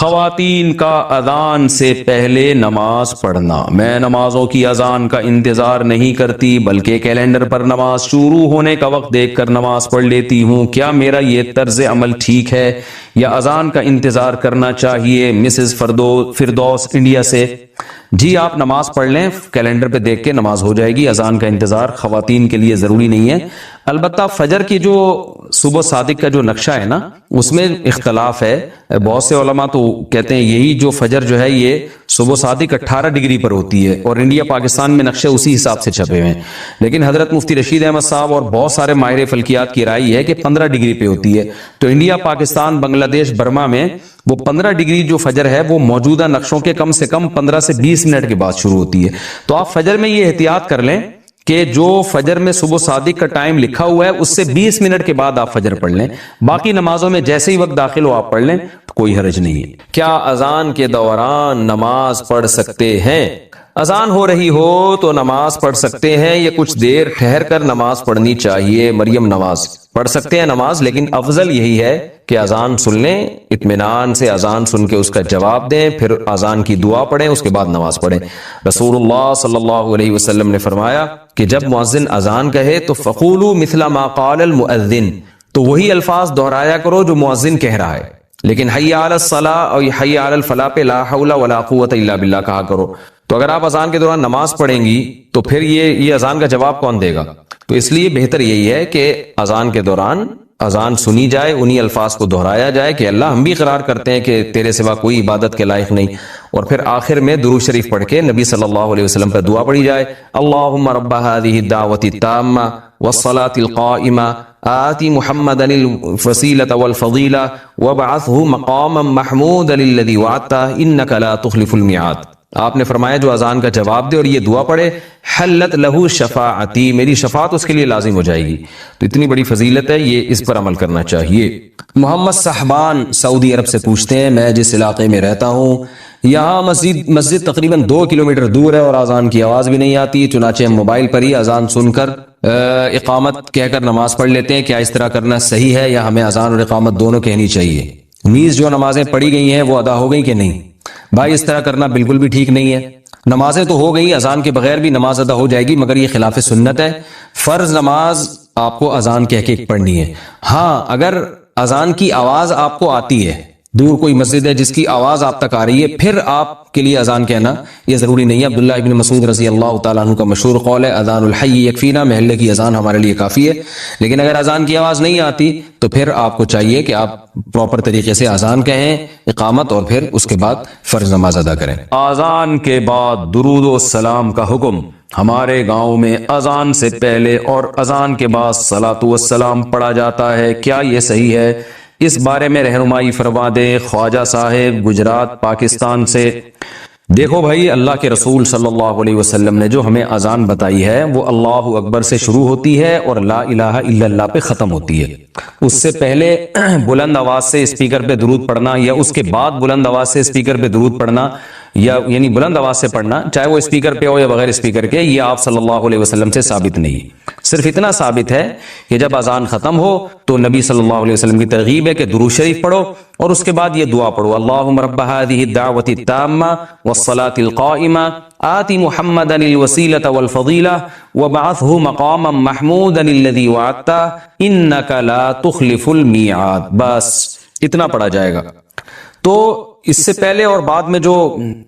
خواتین کا اذان سے پہلے نماز پڑھنا۔ میں نمازوں کی اذان کا انتظار نہیں کرتی بلکہ کیلنڈر پر نماز شروع ہونے کا وقت دیکھ کر نماز پڑھ لیتی ہوں۔ کیا میرا یہ طرز عمل ٹھیک ہے یا اذان کا انتظار کرنا چاہیے؟ مسز فردوس انڈیا سے۔ جی آپ نماز پڑھ لیں، کیلنڈر پہ دیکھ کے نماز ہو جائے گی۔ اذان کا انتظار خواتین کے لیے ضروری نہیں ہے۔ البتہ فجر کی جو صبح صادق کا جو نقشہ ہے نا، اس میں اختلاف ہے۔ بہت سے علماء تو کہتے ہیں یہی جو فجر جو ہے یہ صبح صادق 18 ڈگری پر ہوتی ہے، اور انڈیا پاکستان میں نقشے اسی حساب سے چھپے ہوئے ہیں۔ لیکن حضرت مفتی رشید احمد صاحب اور بہت سارے ماہر فلکیات کی رائے ہے کہ 15 ڈگری پہ ہوتی ہے۔ تو انڈیا، پاکستان، بنگلہ دیش، برما میں وہ 15 ڈگری جو فجر ہے وہ موجودہ نقشوں کے کم سے کم 15 سے 20 منٹ کے بعد شروع ہوتی ہے۔ تو آپ فجر میں یہ احتیاط کر لیں کہ جو فجر میں صبح صادق کا ٹائم لکھا ہوا ہے اس سے 20 منٹ کے بعد آپ فجر پڑھ لیں۔ باقی نمازوں میں جیسے ہی وقت داخل ہو آپ پڑھ لیں، کوئی حرج نہیں ہے۔ کیا اذان کے دوران نماز پڑھ سکتے ہیں؟ اذان ہو رہی ہو تو نماز پڑھ سکتے ہیں یا کچھ دیر ٹھہر کر نماز پڑھنی چاہیے؟ مریم نواز۔ پڑھ سکتے ہیں نماز، لیکن افضل یہی ہے کہ اذان سن لیں، اطمینان سے اذان سن کے اس کا جواب دیں، پھر اذان کی دعا پڑھیں، اس کے بعد نماز پڑھیں۔ رسول اللہ صلی اللہ علیہ وسلم نے فرمایا کہ جب مؤذن اذان کہے تو فقولوا مثل ما قال المؤذن، تو وہی الفاظ دہرایا کرو جو مؤذن کہہ رہا ہے۔ لیکن حی علی الصلاۃ اور حی علی الفلاح پہ لا حول ولا قوت الا باللہ کہا کرو۔ تو اگر آپ اذان کے دوران نماز پڑھیں گی تو پھر یہ اذان کا جواب کون دے گا؟ تو اس لیے بہتر یہی ہے کہ اذان کے دوران اذان سنی جائے، انہی الفاظ کو دہرایا جائے کہ اللہ ہم بھی اقرار کرتے ہیں کہ تیرے سوا کوئی عبادت کے لائق نہیں، اور پھر آخر میں درود شریف پڑھ کے نبی صلی اللہ علیہ وسلم پر دعا پڑھی جائے۔ اللہم رب هذه الدعوة التامة والصلاة القائمة آت محمدا الوسیلة والفضیلة وابعثه مقاما محمودا الذی وعدته انک لا تخلف الميعاد۔ آپ نے فرمایا جو اذان کا جواب دے اور یہ دعا پڑھے، حلت لہو شفاعتی، میری شفاعت اس کے لیے لازم ہو جائے گی۔ تو اتنی بڑی فضیلت ہے، یہ اس پر عمل کرنا چاہیے۔ محمد صاحبان سعودی عرب سے پوچھتے ہیں، میں جس علاقے میں رہتا ہوں یہاں مسجد تقریباً 2 کلومیٹر دور ہے اور اذان کی آواز بھی نہیں آتی، چنانچہ ہم موبائل پر ہی اذان سن کر اقامت کہہ کر نماز پڑھ لیتے ہیں۔ کیا اس طرح کرنا صحیح ہے یا ہمیں اذان اور اقامت دونوں کہنی چاہیے؟ نیز جو نمازیں پڑھی گئی ہیں وہ ادا ہو گئی کہ نہیں؟ بھائی اس طرح کرنا بالکل بھی ٹھیک نہیں ہے۔ نمازیں تو ہو گئی، اذان کے بغیر بھی نماز ادا ہو جائے گی، مگر یہ خلاف سنت ہے۔ فرض نماز آپ کو اذان کہہ کے پڑھنی ہے۔ ہاں اگر اذان کی آواز آپ کو آتی ہے، دور کوئی مسجد ہے جس کی آواز آپ تک آ رہی ہے، پھر آپ کے لیے اذان کہنا یہ ضروری نہیں ہے۔ عبداللہ ابن مسعود رضی اللہ تعالیٰ عنہ کا مشہور قول ہے، اذان الحی یکفینا، محلے کی اذان ہمارے لیے کافی ہے۔ لیکن اگر اذان کی آواز نہیں آتی تو پھر آپ کو چاہیے کہ آپ پراپر طریقے سے اذان کہیں، اقامت، اور پھر اس کے بعد فرض نماز ادا کریں۔ اذان کے بعد درود و سلام کا حکم۔ ہمارے گاؤں میں اذان سے پہلے اور اذان کے بعد صلاۃ والسلام پڑھا جاتا ہے، کیا یہ صحیح ہے؟ اس بارے میں رہنمائی فرما دیں۔ خواجہ صاحب گجرات پاکستان سے۔ دیکھو بھائی، اللہ کے رسول صلی اللہ علیہ وسلم نے جو ہمیں اذان بتائی ہے وہ اللہ اکبر سے شروع ہوتی ہے اور لا الہ الا اللہ پہ ختم ہوتی ہے۔ اس سے پہلے بلند آواز سے اسپیکر پہ درود پڑھنا یا اس کے بعد بلند آواز سے اسپیکر پہ درود پڑھنا، یا یعنی بلند آواز سے پڑھنا چاہے وہ اسپیکر پہ ہو یا بغیر اسپیکر کے، یہ آپ صلی اللہ علیہ وسلم سے ثابت نہیں۔ صرف اتنا ثابت ہے کہ جب اذان ختم ہو تو نبی صلی اللہ علیہ وسلم کی ترغیب ہے کہ درود شریف پڑھو اور اس کے بعد یہ دعا پڑھو، اللہم رب هذه الدعوة التامة والصلاة القائمة آت محمدا الوسیلة والفضیلة وابعثه مقاما محمودا الذی وعدته انک لا تخلف الميعاد۔ بس اتنا پڑھا جائے گا۔ تو اس سے پہلے اور بعد میں جو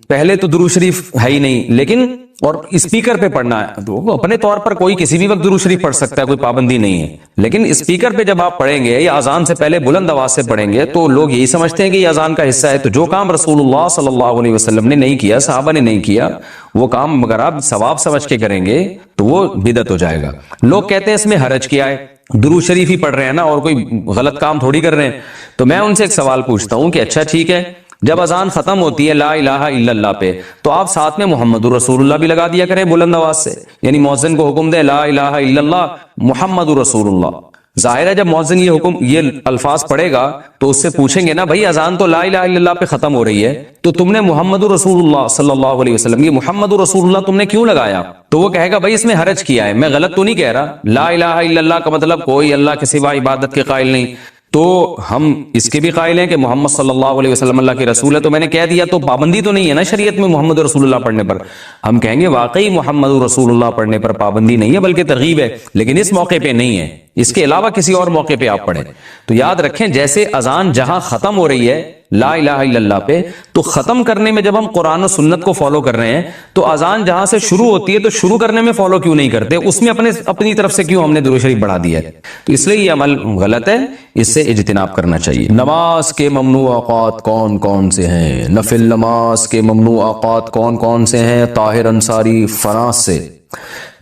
پہلے تو درود شریف ہے ہی نہیں، لیکن اور اسپیکر پہ پڑھنا ہے تو اپنے طور پر کوئی کسی بھی وقت درود شریف پڑھ سکتا ہے، کوئی پابندی نہیں ہے، لیکن اسپیکر پہ جب آپ پڑھیں گے یا اذان سے پہلے بلند آواز سے پڑھیں گے تو لوگ یہی سمجھتے ہیں کہ یہ اذان کا حصہ ہے۔ تو جو کام رسول اللہ صلی اللہ علیہ وسلم نے نہیں کیا، صحابہ نے نہیں کیا، وہ کام اگر آپ ثواب سمجھ کے کریں گے تو وہ بدعت ہو جائے گا۔ لوگ کہتے ہیں اس میں حرج کیا ہے، درود شریف ہی پڑھ رہے ہیں نا اور کوئی غلط کام تھوڑی کر رہے ہیں۔ تو میں ان سے ایک سوال پوچھتا ہوں کہ اچھا ٹھیک ہے، جب اذان ختم ہوتی ہے لا الہ الا اللہ پہ تو آپ ساتھ میں محمد رسول اللہ بھی لگا دیا کریں بلند آواز سے، یعنی مؤذن کو حکم دے لا الہ الا اللہ محمد رسول اللہ۔ ظاہر ہے جب مؤذن یہ الفاظ پڑھے گا تو اس سے پوچھیں گے نا بھائی اذان تو لا الہ الا اللہ پہ ختم ہو رہی ہے تو تم نے محمد رسول اللہ صلی اللہ علیہ وسلم، یہ محمد رسول اللہ تم نے کیوں لگایا؟ تو وہ کہے گا بھائی اس میں حرج کیا ہے، میں غلط تو نہیں کہہ رہا، لا الہ الا اللہ کا مطلب کوئی اللہ کے سوا عبادت کے قائل نہیں، تو ہم اس کے بھی قائل ہیں کہ محمد صلی اللہ علیہ وسلم اللہ کے رسول ہے، تو میں نے کہہ دیا تو پابندی تو نہیں ہے نا شریعت میں محمد رسول اللہ پڑھنے پر. ہم کہیں گے واقعی محمد رسول اللہ پڑھنے پر پابندی نہیں ہے بلکہ ترغیب ہے، لیکن اس موقع پہ نہیں ہے، اس کے علاوہ کسی اور موقع پہ آپ پڑھیں. تو یاد رکھیں جیسے اذان جہاں ختم ہو رہی ہے لا الہ الا اللہ پہ، تو ختم کرنے میں جب ہم قرآن و سنت کو فالو کر رہے ہیں تو اذان جہاں سے شروع ہوتی ہے تو شروع کرنے میں فالو کیوں نہیں کرتے؟ اس میں اپنی طرف سے کیوں ہم نے درود شریف بڑھا دیا ہے؟ تو اس لیے یہ عمل غلط ہے، اس سے اجتناب کرنا چاہیے. نماز کے ممنوع اوقات کون کون سے ہیں؟ نفل نماز کے ممنوع اوقات کون کون سے ہیں؟ طاہر انصاری فراز سے.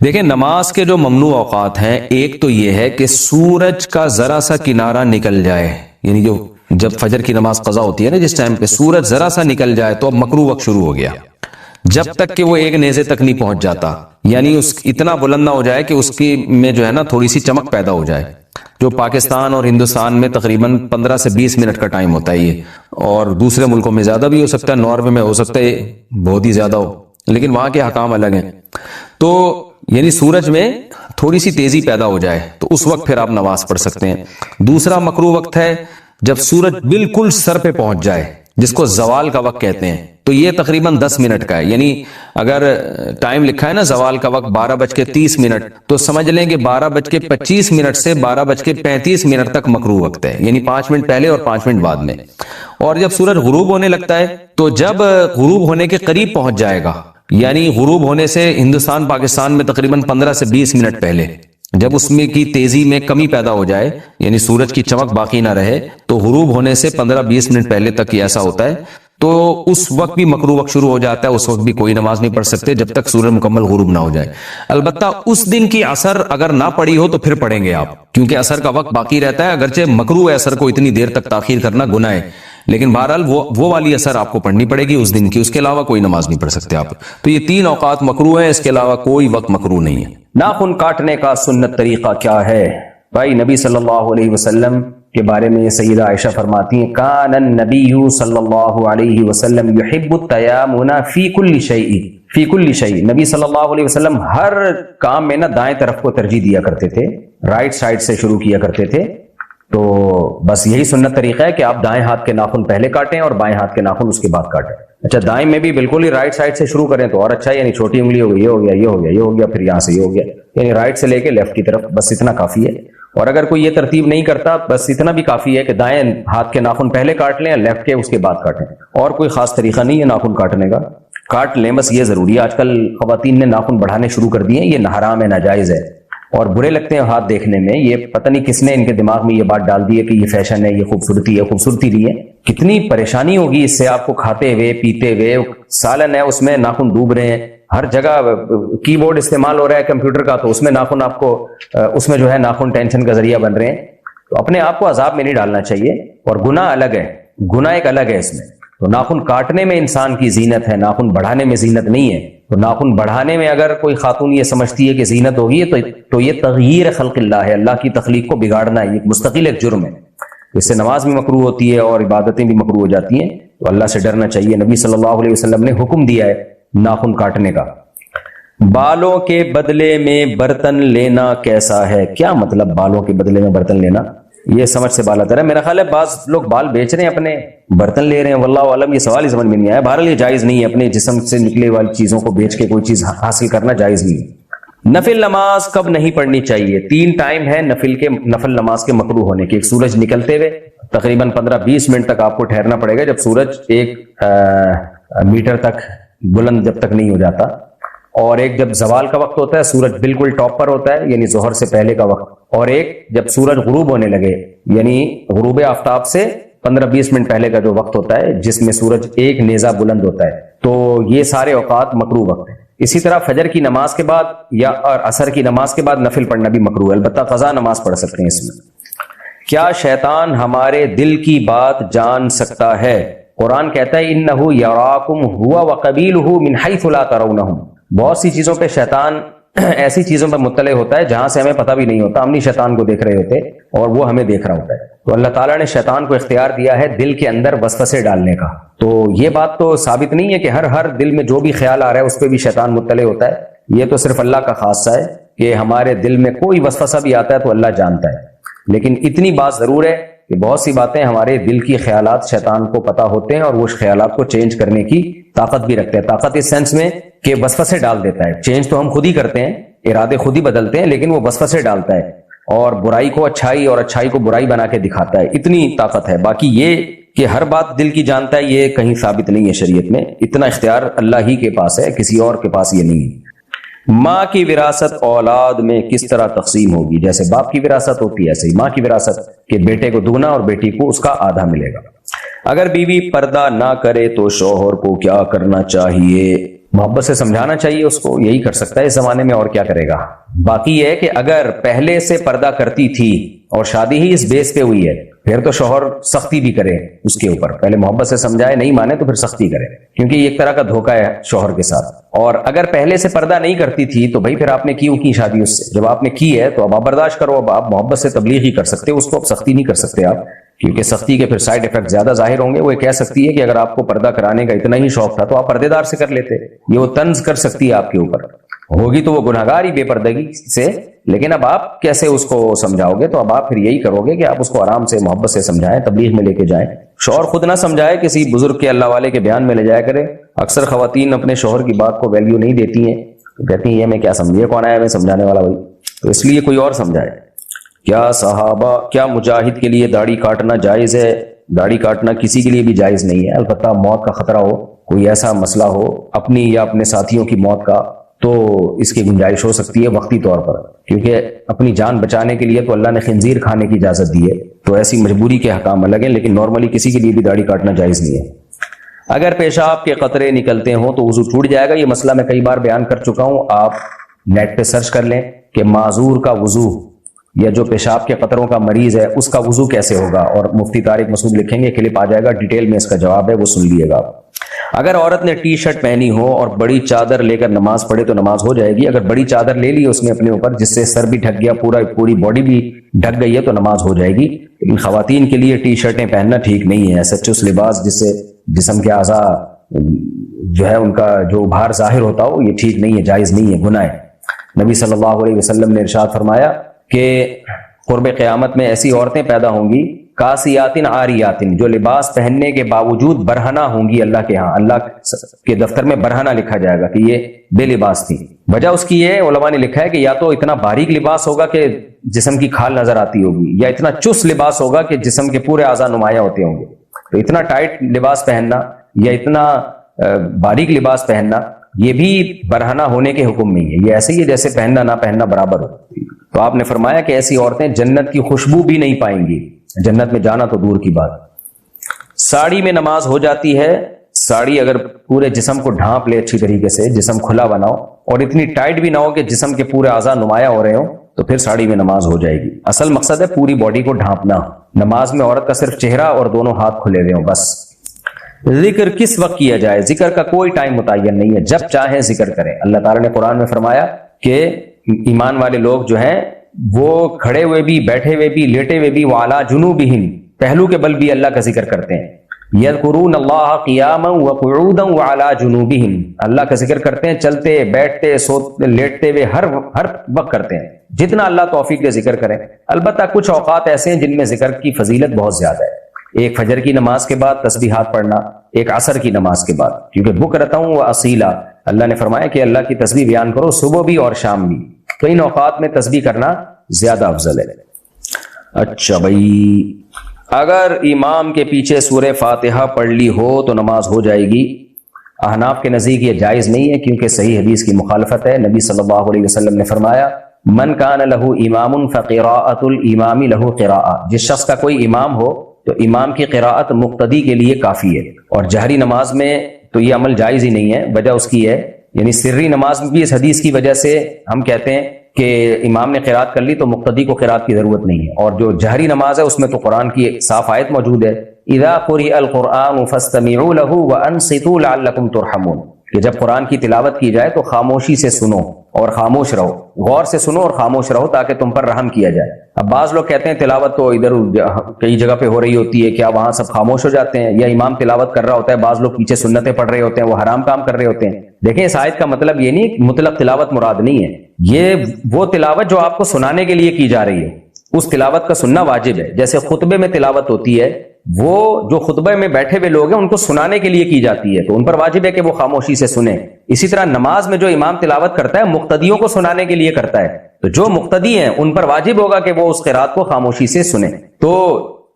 دیکھیں نماز کے جو ممنوع اوقات ہیں، ایک تو یہ ہے کہ سورج کا ذرا سا کنارہ نکل جائے، یعنی جب فجر کی نماز قضا ہوتی ہے نا، جس ٹائم پہ سورج ذرا سا نکل جائے تو اب مکروہ وقت شروع ہو گیا، جب تک کہ وہ ایک نیزے تک نہیں پہنچ جاتا، یعنی اس اتنا بلند نہ ہو جائے کہ اس کی میں جو ہے نا تھوڑی سی چمک پیدا ہو جائے. جو پاکستان اور ہندوستان میں تقریباً 15 سے 20 منٹ کا ٹائم ہوتا ہے یہ، اور دوسرے ملکوں میں زیادہ بھی ہو سکتا ہے، ناروے میں ہو سکتا ہے بہت ہی زیادہ ہو، لیکن وہاں کے حکام الگ ہیں. تو یعنی سورج میں تھوڑی سی تیزی پیدا ہو جائے تو اس وقت پھر آپ نماز پڑھ سکتے ہیں. دوسرا مکروہ وقت ہے جب سورج بالکل سر پہ پہنچ جائے، جس کو زوال کا وقت کہتے ہیں، تو یہ تقریباً 10 منٹ کا ہے. یعنی اگر ٹائم لکھا ہے نا زوال کا وقت 12:30 تو سمجھ لیں کہ 12:25 سے 12:35 تک مکروہ وقت ہے، یعنی 5 منٹ پہلے اور 5 منٹ بعد میں. اور جب سورج غروب ہونے لگتا ہے تو جب غروب ہونے کے قریب پہنچ جائے گا، یعنی غروب ہونے سے ہندوستان پاکستان میں تقریباً 15 سے 20 منٹ پہلے، جب اس میں کی تیزی میں کمی پیدا ہو جائے، یعنی سورج کی چمک باقی نہ رہے، تو غروب ہونے سے 15-20 منٹ پہلے تک یہ ایسا ہوتا ہے، تو اس وقت بھی مکروہ وقت شروع ہو جاتا ہے. اس وقت بھی کوئی نماز نہیں پڑھ سکتے جب تک سورج مکمل غروب نہ ہو جائے. البتہ اس دن کی عصر اگر نہ پڑی ہو تو پھر پڑھیں گے آپ، کیونکہ عصر کا وقت باقی رہتا ہے. اگرچہ مکروہ ہے عصر کو اتنی دیر تک تاخیر کرنا، گناہ ہے، لیکن بہرحال وہ والی عصر آپ کو پڑھنی پڑے گی اس دن کی، اس کے علاوہ کوئی نماز نہیں پڑھ سکتے آپ. تو یہ 3 اوقات مکروہ ہیں، اس کے علاوہ کوئی وقت مکروہ نہیں ہے. ناخن کاٹنے کا سنت طریقہ کیا ہے؟ بھائی نبی صلی اللہ علیہ وسلم کے بارے میں سیدہ عائشہ فرماتی ہیں کان النبی صلی اللہ علیہ وسلم یحب التیامن فی کل شیء. نبی صلی اللہ علیہ وسلم ہر کام میں نا دائیں طرف کو ترجیح دیا کرتے تھے، رائٹ سائڈ سے شروع کیا کرتے تھے. تو بس یہی سنت طریقہ ہے کہ آپ دائیں ہاتھ کے ناخن پہلے کاٹیں اور بائیں ہاتھ کے ناخن اس کے بعد کاٹیں. اچھا دائیں میں بھی بالکل ہی رائٹ سائڈ سے شروع کریں تو اور اچھا ہے، یعنی چھوٹی انگلی ہو گئی، یہ ہو گیا، یہ ہو گیا، یہ ہو گیا، پھر یہاں سے یہ ہو گیا، یعنی رائٹ سے لے کے لیفٹ کی طرف، بس اتنا کافی ہے. اور اگر کوئی یہ ترتیب نہیں کرتا بس اتنا بھی کافی ہے کہ دائیں ہاتھ کے ناخن پہلے کاٹ لیں، لیفٹ کے اس کے بعد کاٹیں. اور کوئی خاص طریقہ نہیں ہے ناخن کاٹنے کا، کاٹ لیں بس یہ ضروری ہے. آج کل خواتین نے ناخن بڑھانے شروع کر دیے ہیں، یہ حرام ہے، ناجائز ہے اور برے لگتے ہیں ہاتھ دیکھنے میں. یہ پتہ نہیں کس نے ان کے دماغ میں یہ بات ڈال دی ہے کہ یہ فیشن ہے، یہ خوبصورتی ہے. خوبصورتی نہیں ہے، کتنی پریشانی ہوگی اس سے آپ کو، کھاتے ہوئے پیتے ہوئے، سالن ہے اس میں ناخن ڈوب رہے ہیں، ہر جگہ کی بورڈ استعمال ہو رہا ہے کمپیوٹر کا، تو اس میں ناخن آپ کو اس میں جو ہے ناخن ٹینشن کا ذریعہ بن رہے ہیں. تو اپنے آپ کو عذاب میں نہیں ڈالنا چاہیے. اور گناہ الگ ہے، گناہ ایک الگ ہے اس میں. تو ناخن کاٹنے میں انسان کی زینت ہے، ناخن بڑھانے میں زینت نہیں ہے. تو ناخن بڑھانے میں اگر کوئی خاتون یہ سمجھتی ہے کہ زینت ہوگی تو یہ تغییر خلق اللہ ہے، اللہ کی تخلیق کو بگاڑنا ہے، یہ مستقل ایک جرم ہے. اس سے نماز بھی مکروہ ہوتی ہے اور عبادتیں بھی مکروہ ہو جاتی ہیں. تو اللہ سے ڈرنا چاہیے. نبی صلی اللہ علیہ وسلم نے حکم دیا ہے ناخن کاٹنے کا. بالوں کے بدلے میں برتن لینا کیسا ہے؟ کیا مطلب بالوں کے بدلے میں برتن لینا؟ یہ سمجھ سے بالا تر ہے. میرا خیال ہے بعض لوگ بال بیچ رہے ہیں، اپنے برتن لے رہے ہیں، واللہ عالم یہ سوال ہی سمجھ میں نہیں آیا. بہرحال یہ جائز نہیں ہے، اپنے جسم سے نکلے والی چیزوں کو بیچ کے کوئی چیز حاصل کرنا جائز نہیں ہے. نفل نماز کب نہیں پڑھنی چاہیے؟ 3 ٹائم ہے نفل نماز کے مکروہ ہونے کے. ایک سورج نکلتے ہوئے تقریباً 15-20 منٹ تک آپ کو ٹھہرنا پڑے گا، جب سورج 1 میٹر تک بلند جب تک نہیں ہو جاتا. اور ایک جب زوال کا وقت ہوتا ہے، سورج بالکل ٹاپ پر ہوتا ہے، یعنی ظہر سے پہلے کا وقت. اور ایک جب سورج غروب ہونے لگے، یعنی غروب آفتاب سے 15-20 منٹ پہلے کا جو وقت ہوتا ہے، جس میں سورج 1 نیزہ بلند ہوتا ہے. تو یہ سارے اوقات مکروہ وقت ہیں. اسی طرح فجر کی نماز کے بعد یا اور عصر کی نماز کے بعد نفل پڑھنا بھی مکروہ ہے، البتہ قضا نماز پڑھ سکتے ہیں اس میں. کیا شیطان ہمارے دل کی بات جان سکتا ہے؟ قرآن کہتا ہے انہ یراکم هو وقبیلہ من حیث لا ترونہم. بہت سی چیزوں پہ شیطان ایسی چیزوں پر مطلع ہوتا ہے جہاں سے ہمیں پتہ بھی نہیں ہوتا، ہم نہیں شیطان کو دیکھ رہے ہوتے اور وہ ہمیں دیکھ رہا ہوتا ہے. تو اللہ تعالیٰ نے شیطان کو اختیار دیا ہے دل کے اندر وسوسے ڈالنے کا. تو یہ بات تو ثابت نہیں ہے کہ ہر دل میں جو بھی خیال آ رہا ہے اس پہ بھی شیطان مطلع ہوتا ہے. یہ تو صرف اللہ کا خاصہ ہے کہ ہمارے دل میں کوئی وسوسہ بھی آتا ہے تو اللہ جانتا ہے. لیکن اتنی بات ضرور ہے کہ بہت سی باتیں ہمارے دل کی خیالات شیطان کو پتہ ہوتے ہیں اور وہ خیالات کو چینج کرنے کی طاقت بھی رکھتے ہیں. طاقت اس سینس میں کہ وسوسے ڈال دیتا ہے. چینج تو ہم خود ہی کرتے ہیں, ارادے خود ہی بدلتے ہیں, لیکن وہ وسوسے ڈالتا ہے اور برائی کو اچھائی اور اچھائی کو برائی بنا کے دکھاتا ہے. اتنی طاقت ہے. باقی یہ کہ ہر بات دل کی جانتا ہے یہ کہیں ثابت نہیں ہے شریعت میں. اتنا اختیار اللہ ہی کے پاس ہے, کسی اور کے پاس یہ نہیں ہے. ماں کی وراثت اولاد میں کس طرح تقسیم ہوگی؟ جیسے باپ کی وراثت ہوتی ہے ایسے ہی ماں کی وراثت, کہ بیٹے کو دگنا اور بیٹی کو اس کا آدھا ملے گا. اگر بیوی پردہ نہ کرے تو شوہر کو کیا کرنا چاہیے؟ محبت سے سمجھانا چاہیے اس کو, یہی کر سکتا ہے اس زمانے میں, اور کیا کرے گا. باقی یہ ہے کہ اگر پہلے سے پردہ کرتی تھی اور شادی ہی اس بیس پہ ہوئی ہے, پھر تو شوہر سختی بھی کرے اس کے اوپر. پہلے محبت سے سمجھائے, نہیں مانے تو پھر سختی کرے, کیونکہ یہ ایک طرح کا دھوکہ ہے شوہر کے ساتھ. اور اگر پہلے سے پردہ نہیں کرتی تھی تو بھائی پھر آپ نے کیوں کی شادی اس سے؟ جب آپ نے کی ہے تو اب آپ برداشت کرو. اب آپ محبت سے تبلیغ ہی کر سکتے ہو اس کو, اب سختی نہیں کر سکتے آپ, کیونکہ سختی کے پھر سائیڈ افیکٹ زیادہ ظاہر ہوں گے. وہ کہہ سکتی ہے کہ اگر آپ کو پردہ کرانے کا اتنا ہی شوق تھا تو آپ پردے دار سے کر لیتے. یہ وہ طنز کر سکتی ہے آپ کے اوپر, ہوگی تو وہ گناہگار ہی بے پردگی سے. لیکن اب آپ کیسے اس کو سمجھاؤ گے؟ تو اب آپ پھر یہی کرو گے کہ آپ اس کو آرام سے محبت سے سمجھائیں, تبلیغ میں لے کے جائیں. شوہر خود نہ سمجھائے, کسی بزرگ کے اللہ والے کے بیان میں لے جایا کرے. اکثر خواتین اپنے شوہر کی بات کو ویلیو نہیں دیتی ہیں, کہتی ہیں یہ میں کیا سمجھیے, کون آیا میں سمجھانے والا بھائی, تو اس لیے کوئی اور سمجھائے. کیا مجاہد کے لیے داڑھی کاٹنا جائز ہے؟ داڑھی کاٹنا کسی کے لیے بھی جائز نہیں ہے, البتہ موت کا خطرہ ہو, کوئی ایسا مسئلہ ہو اپنی یا اپنے ساتھیوں کی موت کا, تو اس کی گنجائش ہو سکتی ہے وقتی طور پر, کیونکہ اپنی جان بچانے کے لیے تو اللہ نے خنزیر کھانے کی اجازت دی ہے, تو ایسی مجبوری کے حکام الگ ہیں, لیکن نارملی کسی کے لیے بھی داڑھی کاٹنا جائز نہیں ہے. اگر پیشاب کے قطرے نکلتے ہوں تو وضو ٹوٹ جائے گا. یہ مسئلہ میں کئی بار بیان کر چکا ہوں, آپ نیٹ پہ سرچ کر لیں کہ معذور کا وضو یا جو پیشاب کے قطروں کا مریض ہے اس کا وضو کیسے ہوگا, اور مفتی طارق مسعود لکھیں گے, کلپ آ جائے گا, ڈیٹیل میں اس کا جواب ہے, وہ سن لیے گا. اگر عورت نے ٹی شرٹ پہنی ہو اور بڑی چادر لے کر نماز پڑھے تو نماز ہو جائے گی. اگر بڑی چادر لے لی اس نے اپنے اوپر جس سے سر بھی ڈھک گیا, پوری باڈی بھی ڈھک گئی ہے, تو نماز ہو جائے گی. لیکن خواتین کے لیے ٹی شرٹیں پہننا ٹھیک نہیں ہے. سچوس لباس جس سے جسم کے اعضاء جو ہے ان کا جو ابھار ظاہر ہوتا ہو, یہ ٹھیک نہیں ہے, جائز نہیں ہے, گناہ ہے. نبی صلی اللہ علیہ وسلم نے ارشاد فرمایا کہ قرب قیامت میں ایسی عورتیں پیدا ہوں گی کاسیاتن عاریاتن, جو لباس پہننے کے باوجود برہنہ ہوں گی. اللہ کے ہاں, اللہ کے دفتر میں برہنہ لکھا جائے گا کہ یہ بے لباس تھی. وجہ اس کی یہ علماء نے لکھا ہے کہ یا تو اتنا باریک لباس ہوگا کہ جسم کی کھال نظر آتی ہوگی, یا اتنا چست لباس ہوگا کہ جسم کے پورے اعضاء نمایاں ہوتے ہوں گے. تو اتنا ٹائٹ لباس پہننا یا اتنا باریک لباس پہننا یہ بھی برہنہ ہونے کے حکم نہیں ہے. یہ ایسے ہی ہے جیسے پہننا نہ پہننا برابر ہو. تو آپ نے فرمایا کہ ایسی عورتیں جنت کی خوشبو بھی نہیں پائیں گی, جنت میں جانا تو دور کی بات. ساڑی میں نماز ہو جاتی ہے. ساڑی اگر پورے جسم کو ڈھانپ لے اچھی طریقے سے, جسم کھلا بناؤ اور اتنی ٹائٹ بھی نہ ہو کہ جسم کے پورے اعضاء نمایاں ہو رہے ہوں, تو پھر ساڑی میں نماز ہو جائے گی. اصل مقصد ہے پوری باڈی کو ڈھانپنا. نماز میں عورت کا صرف چہرہ اور دونوں ہاتھ کھلے ہوئے ہوں بس. ذکر کس وقت کیا جائے؟ ذکر کا کوئی ٹائم متعین نہیں ہے, جب چاہیں ذکر کریں. اللہ تعالیٰ نے قرآن میں فرمایا کہ ایمان والے لوگ جو ہیں وہ کھڑے ہوئے بھی, بیٹھے ہوئے بھی, لیٹے ہوئے بھی, وعلی جنوبہم, پہلو کے بل بھی اللہ کا ذکر کرتے ہیں. یذکرون اللہ قیاما وقعودا وعلی جنوبہم, اللہ کا ذکر کرتے ہیں چلتے, بیٹھتے, سوتے, لیٹتے ہوئے, ہر وقت کرتے ہیں, جتنا اللہ توفیق دے ذکر کریں. البتہ کچھ اوقات ایسے ہیں جن میں ذکر کی فضیلت بہت زیادہ ہے. ایک فجر کی نماز کے بعد تسبیحات پڑھنا, ایک عصر کی نماز کے بعد, کیونکہ بکرۃ و اصیلا اللہ نے فرمایا کہ اللہ کی تسبیح بیان کرو صبح بھی اور شام بھی. تو ان اوقات میں تسبیح کرنا زیادہ افضل ہے. اچھا بھائی, اگر امام کے پیچھے سورہ فاتحہ پڑھ لی ہو تو نماز ہو جائے گی. احناف کے نزدیک یہ جائز نہیں ہے کیونکہ صحیح حدیث کی مخالفت ہے. نبی صلی اللہ علیہ وسلم نے فرمایا من کان لہ امام فقراءۃ الامام لہ قراءۃ, جس شخص کا کوئی امام ہو تو امام کی قراءت مقتدی کے لیے کافی ہے. اور جہری نماز میں تو یہ عمل جائز ہی نہیں ہے. وجہ اس کی ہے, یعنی سری نماز میں بھی اس حدیث کی وجہ سے ہم کہتے ہیں کہ امام نے قراءت کر لی تو مقتدی کو قراءت کی ضرورت نہیں ہے. اور جو جہری نماز ہے اس میں تو قرآن کی صاف آیت موجود ہے, اذا قرئ القرآن فاستمعوا له وانصتوا لعلکم ترحمون, کہ جب قرآن کی تلاوت کی جائے تو خاموشی سے سنو اور خاموش رہو, غور سے سنو اور خاموش رہو تاکہ تم پر رحم کیا جائے. اب بعض لوگ کہتے ہیں تلاوت تو ادھر کئی جگہ پہ ہو رہی ہوتی ہے, کیا وہاں سب خاموش ہو جاتے ہیں؟ یا امام تلاوت کر رہا ہوتا ہے, بعض لوگ پیچھے سنتیں پڑھ رہے ہوتے ہیں, وہ حرام کام کر رہے ہوتے ہیں. دیکھیں اس آیت کا مطلب یہ نہیں مطلق تلاوت مراد نہیں ہے, یہ وہ تلاوت جو آپ کو سنانے کے لیے کی جا رہی ہے. اس تلاوت کا سننا واجب ہے. جیسے خطبے میں تلاوت ہوتی ہے وہ جو خطبے میں بیٹھے ہوئے لوگ ہیں ان کو سنانے کے لیے کی جاتی ہے تو ان پر واجب ہے کہ وہ خاموشی سے سنیں. اسی طرح نماز میں جو امام تلاوت کرتا ہے مقتدیوں کو سنانے کے لیے کرتا ہے تو جو مقتدی ہیں ان پر واجب ہوگا کہ وہ اس قرات کو خاموشی سے سنیں. تو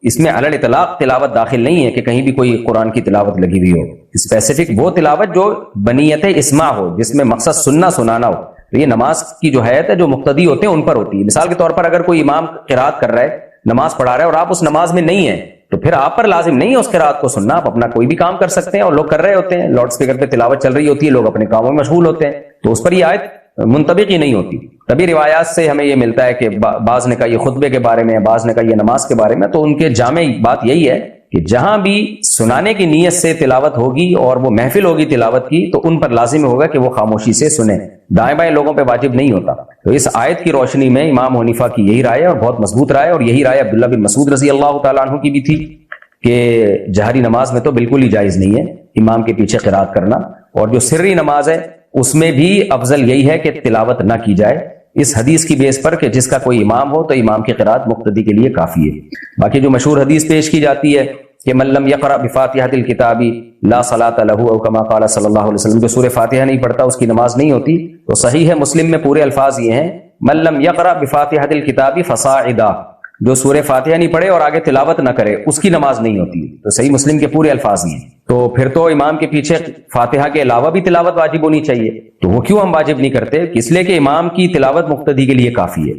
اس میں علی الاطلاق تلاوت داخل نہیں ہے کہ کہیں بھی کوئی قرآن کی تلاوت لگی ہوئی ہو. اسپیسیفک وہ تلاوت جو بنیت اسماع ہو جس میں مقصد سننا سنانا ہو. تو یہ نماز کی جو حیت ہے جو مقتدی ہوتے ہیں ان پر ہوتی ہے. مثال کے طور پر اگر کوئی امام قرات کر رہا ہے نماز پڑھا رہا ہے اور آپ اس نماز میں نہیں ہیں تو پھر آپ پر لازم نہیں ہے اس قرات کو سننا. آپ اپنا کوئی بھی کام کر سکتے ہیں اور لوگ کر رہے ہوتے ہیں, لاؤڈ اسپیکر پہ تلاوت چل رہی ہوتی ہے, لوگ اپنے کاموں میں مشغول ہوتے ہیں تو اس پر یہ آیت منطبق ہی نہیں ہوتی. تبھی روایات سے ہمیں یہ ملتا ہے کہ بعض نے کہا یہ خطبے کے بارے میں, بعض نے کہا یہ نماز کے بارے میں. تو ان کے جامع بات یہی ہے کہ جہاں بھی سنانے کی نیت سے تلاوت ہوگی اور وہ محفل ہوگی تلاوت کی تو ان پر لازم ہوگا کہ وہ خاموشی سے سنیں. دائیں بائیں لوگوں پہ واجب نہیں ہوتا. تو اس آیت کی روشنی میں امام حنیفہ کی یہی رائے ہے اور بہت مضبوط رائے, اور یہی رائے عبداللہ بن مسعود رضی اللہ تعالیٰ عنہ کی بھی تھی کہ جہری نماز میں تو بالکل ہی جائز نہیں ہے امام کے پیچھے قرات کرنا, اور جو سری نماز ہے اس میں بھی افضل یہی ہے کہ تلاوت نہ کی جائے اس حدیث کی بیس پر کہ جس کا کوئی امام ہو تو امام کی قرات مقتدی کے لیے کافی ہے. باقی جو مشہور حدیث پیش کی جاتی ہے کہ من لم یقرأ بفاتحۃ الکتاب لا صلاۃ لہ او کما قال صلی اللہ علیہ وسلم, جو سورہ فاتحہ نہیں پڑھتا اس کی نماز نہیں ہوتی. تو صحیح ہے مسلم میں پورے الفاظ یہ ہیں من لم یقرأ بفاتحۃ الکتاب فصاعدا, جو سورہ فاتحہ نہیں پڑھے اور آگے تلاوت نہ کرے اس کی نماز نہیں ہوتی. تو صحیح مسلم کے پورے الفاظ یہ ہیں. تو پھر تو امام کے پیچھے فاتحہ کے علاوہ بھی تلاوت واجب ہونی چاہیے. تو وہ کیوں ہم واجب نہیں کرتے؟ اس لیے کہ امام کی تلاوت مقتدی کے لیے کافی ہے.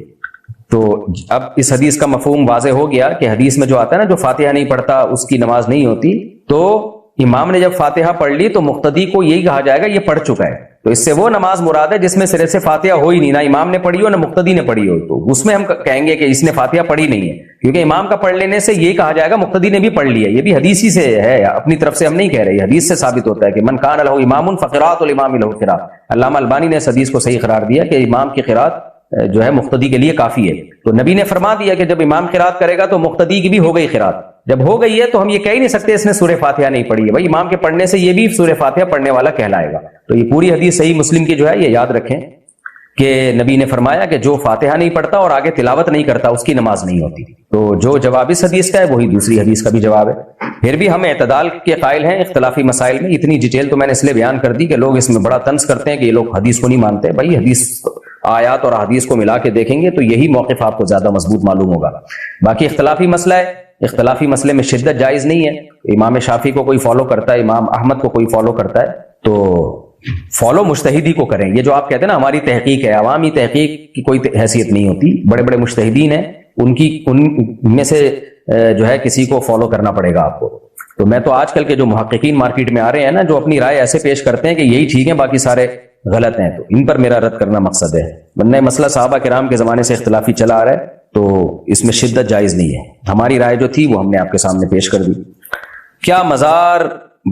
تو اب اس حدیث کا مفہوم واضح ہو گیا کہ حدیث میں جو آتا ہے نا جو فاتحہ نہیں پڑھتا اس کی نماز نہیں ہوتی, تو امام نے جب فاتحہ پڑھ لی تو مقتدی کو یہی کہا جائے گا یہ پڑھ چکا ہے. تو اس سے وہ نماز مراد ہے جس میں سرے سے فاتحہ ہو ہی نہیں, نہ امام نے پڑھی ہو نہ مقتدی نے پڑھی ہو. تو اس میں ہم کہیں گے کہ اس نے فاتحہ پڑھی نہیں ہے, کیونکہ امام کا پڑھ لینے سے یہ کہا جائے گا مقتدی نے بھی پڑھ لیا. یہ بھی حدیث ہی سے ہے, اپنی طرف سے ہم نہیں کہہ رہے, حدیث سے ثابت ہوتا ہے کہ من کان لہ امام فقراۃ الامام لہ قراءۃ. علامہ البانی نے اس حدیث کو صحیح قرار دیا کہ امام کی قرات جو ہے مقتدی کے لیے کافی ہے. تو نبی نے فرما دیا کہ جب امام قرات کرے گا تو مقتدی کی بھی ہو گئی قرات. جب ہو گئی ہے تو ہم یہ کہہ ہی نہیں سکتے اس نے سورہ فاتحہ نہیں پڑھی ہے. بھائی امام کے پڑھنے سے یہ بھی سورہ فاتحہ پڑھنے والا کہلائے گا. تو یہ پوری حدیث صحیح مسلم کی جو ہے یہ یاد رکھیں کہ نبی نے فرمایا کہ جو فاتحہ نہیں پڑھتا اور آگے تلاوت نہیں کرتا اس کی نماز نہیں ہوتی. تو جو جواب اس حدیث کا ہے وہی دوسری حدیث کا بھی جواب ہے. پھر بھی ہم اعتدال کے قائل ہیں اختلافی مسائل میں. اتنی ڈیٹیل تو میں نے اس لیے بیان کر دی کہ لوگ اس میں بڑا طنز کرتے ہیں کہ یہ لوگ حدیث کو نہیں مانتے. بھائی حدیث آیات اور حدیث کو ملا کے دیکھیں گے تو یہی موقف آپ کو زیادہ مضبوط معلوم ہوگا. باقی اختلافی مسئلہ ہے, اختلافی مسئلے میں شدت جائز نہیں ہے. امام شافعی کو کوئی فالو کرتا ہے, امام احمد کو کوئی فالو کرتا ہے, تو فالو مجتہدی کو کریں. یہ جو آپ کہتے ہیں نا ہماری تحقیق ہے, عوامی تحقیق کی کوئی حیثیت نہیں ہوتی. بڑے بڑے مجتہدین ہیں, ان میں سے جو ہے کسی کو فالو کرنا پڑے گا آپ کو. تو میں تو آج کل کے جو محققین مارکیٹ میں آ رہے ہیں نا جو اپنی رائے ایسے پیش کرتے ہیں کہ یہی ٹھیک ہے باقی سارے غلط ہیں, تو ان پر میرا رد کرنا مقصد ہے. ورنہ مسئلہ صحابہ کرام کے زمانے سے اختلافی چلا آ رہا ہے تو اس میں شدت جائز نہیں ہے. ہماری رائے جو تھی وہ ہم نے آپ کے سامنے پیش کر دی. کیا مزار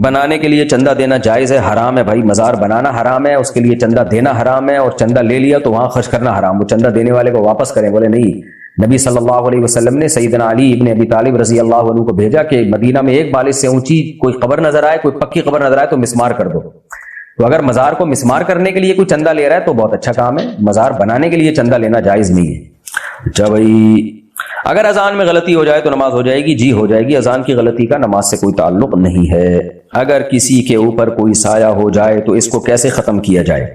بنانے کے لیے چندہ دینا جائز ہے؟ حرام ہے بھائی. مزار بنانا حرام ہے, اس کے لیے چندہ دینا حرام ہے, اور چندہ لے لیا تو وہاں خرچ کرنا حرام. وہ چندہ دینے والے کو واپس کریں. بولے نہیں, نبی صلی اللہ علیہ وسلم نے سیدنا علی ابن ابی طالب رضی اللہ عنہ کو بھیجا کہ مدینہ میں ایک بالش سے اونچی کوئی قبر نظر آئے, کوئی پکی قبر نظر آئے تو مسمار کر دو. تو اگر مزار کو مسمار کرنے کے لیے کوئی چندہ لے رہا ہے تو بہت اچھا کام ہے. مزار بنانے کے لیے چندہ لینا جائز نہیں ہے. اچھا بھائی, اگر اذان میں غلطی ہو جائے تو نماز ہو جائے گی؟ جی ہو جائے گی. اذان کی غلطی کا نماز سے کوئی تعلق نہیں ہے. اگر کسی کے اوپر کوئی سایہ ہو جائے تو اس کو کیسے ختم کیا جائے؟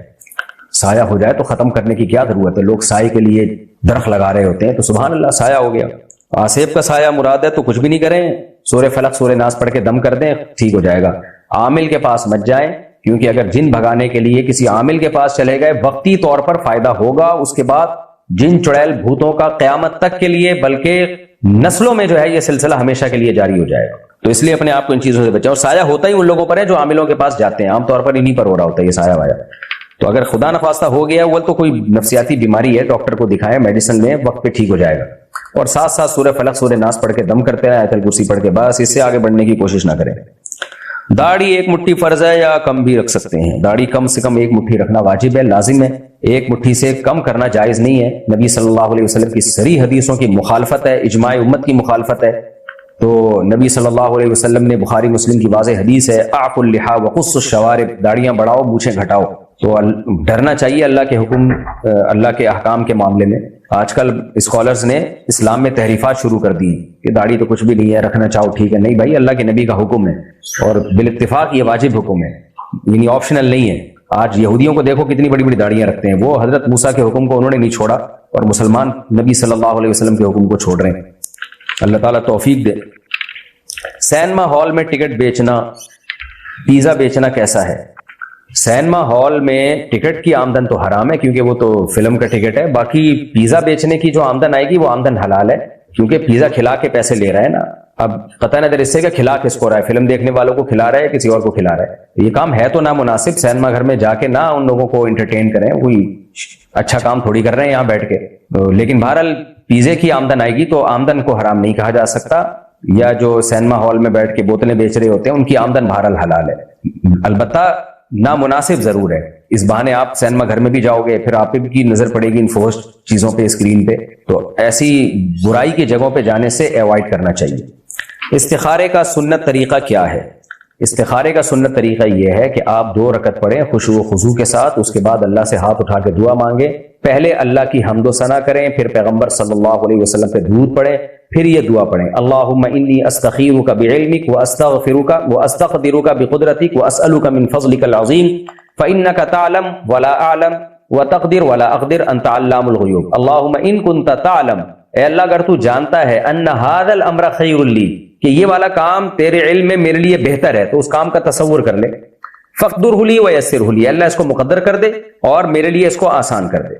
سایہ ہو جائے تو ختم کرنے کی کیا ضرورت ہے؟ لوگ سائے کے لیے درخت لگا رہے ہوتے ہیں تو سبحان اللہ سایہ ہو گیا. آصف کا سایہ مراد ہے تو کچھ بھی نہیں کریں, سورہ فلق سورہ ناس پڑھ کے دم کر دیں, ٹھیک ہو جائے گا. عامل کے پاس مت جائیں, کیونکہ اگر جن بھگانے کے لیے کسی عامل کے پاس چلے گئے وقتی طور پر فائدہ ہوگا, اس کے بعد جن چڑیل بھوتوں کا قیامت تک کے لیے بلکہ نسلوں میں جو ہے یہ سلسلہ ہمیشہ کے لیے جاری ہو جائے گا. تو اس لیے اپنے آپ کو ان چیزوں سے بچاؤ. سایہ ہوتا ہی ان لوگوں پر ہے جو عاملوں کے پاس جاتے ہیں, عام طور پر انہیں پر ہو رہا ہوتا ہے یہ سایہ وایا. تو اگر خدا نخواستہ ہو گیا وہ تو کوئی نفسیاتی بیماری ہے, ڈاکٹر کو دکھائیں, میڈیسن لیں, وقت پہ ٹھیک ہو جائے گا. اور ساتھ ساتھ سورہ فلق سورہ ناس پڑھ کے دم کرتے رہیں, آیت الکرسی پڑھ کے, بس اس سے آگے بڑھنے کی کوشش نہ کریں. داڑھی ایک مٹھی فرض ہے یا کم بھی رکھ سکتے ہیں؟ داڑھی کم سے کم ایک مٹھی رکھنا واجب ہے, لازم ہے. ایک مٹھی سے کم کرنا جائز نہیں ہے. نبی صلی اللہ علیہ وسلم کی صریح حدیثوں کی مخالفت ہے, اجماع امت کی مخالفت ہے. تو نبی صلی اللہ علیہ وسلم نے, بخاری مسلم کی واضح حدیث ہے, اعفوا اللحى وقصوا الشوارب, داڑیاں بڑھاؤ مونچھیں گھٹاؤ. تو ڈرنا چاہیے اللہ کے حکم، اللہ کے احکام کے معاملے میں۔ آج کل اسکالرز نے اسلام میں تحریفات شروع کر دی کہ داڑھی تو کچھ بھی نہیں ہے، رکھنا چاہو ٹھیک ہے، نہیں بھائی، اللہ کے نبی کا حکم ہے اور بالاتفاق یہ واجب حکم ہے، یعنی آپشنل نہیں ہے۔ آج یہودیوں کو دیکھو کتنی بڑی بڑی داڑیاں رکھتے ہیں، وہ حضرت موسیٰ کے حکم کو انہوں نے نہیں چھوڑا، اور مسلمان نبی صلی اللہ علیہ وسلم کے حکم کو چھوڑ رہے ہیں۔ اللہ تعالیٰ توفیق دے۔ سینما ہال میں ٹکٹ بیچنا، پیزا بیچنا کیسا ہے؟ سینما ہال میں ٹکٹ کی آمدن تو حرام ہے کیونکہ وہ تو فلم کا ٹکٹ ہے، باقی پیزا بیچنے کی جو آمدن آئے گی وہ آمدن حلال ہے، کیونکہ پیزا کھلا کے پیسے لے رہا ہے نا۔ اب قطع نظر اس سے کہ کھلا کس کو رہا ہے، فلم دیکھنے والوں کو کھلا رہا ہے کسی اور کو کھلا رہا ہے، یہ کام ہے تو نامناسب۔ سینما گھر میں جا کے نہ ان لوگوں کو انٹرٹین کریں، کوئی اچھا کام تھوڑی کر رہے ہیں یہاں بیٹھ کے۔ لیکن بہرحال پیزے کی آمدن آئے گی تو آمدن کو حرام نہیں کہا جا سکتا، یا جو سینما ہال میں بیٹھ کے بوتلیں بیچ رہے ہوتے ہیں ان کی آمدن بہرحال حلال ہے، البتہ نامناسب ضرور ہے۔ اس بہانے آپ سینما گھر میں بھی جاؤ گے، پھر آپ کی نظر پڑے گی انفورسڈ چیزوں پہ، اسکرین پہ، تو ایسی برائی کی جگہوں پہ جانے سے ایوائڈ کرنا چاہیے۔ استخارے کا سنت طریقہ کیا ہے؟ استخارے کا سنت طریقہ یہ ہے کہ آپ 2 رکعت پڑھیں خشوع و خضوع کے ساتھ، اس کے بعد اللہ سے ہاتھ اٹھا کے دعا مانگیں، پہلے اللہ کی حمد و ثنا کریں، پھر پیغمبر صلی اللہ علیہ وسلم پہ درود پڑھیں، پھر یہ دعا پڑھیں، اللہم انی استخیرک بعلمک واستغفرک واستقدرک بقدرتک واسألک من فضلک العظیم فإنک تعلم ولا اعلم وتقدر ولا اقدر انت علام الغیوب۔ اللہم ان کنت تعلم، اے اللہ اگر تو جانتا ہے ان ھذا الامر خیر لی، کہ یہ والا کام تیرے علم میں میرے لیے بہتر ہے، تو اس کام کا تصور کر لے، فقدرہ لی ویسرہ لی، اللہ اس کو مقدر کر دے اور میرے لیے اس کو آسان کر دے،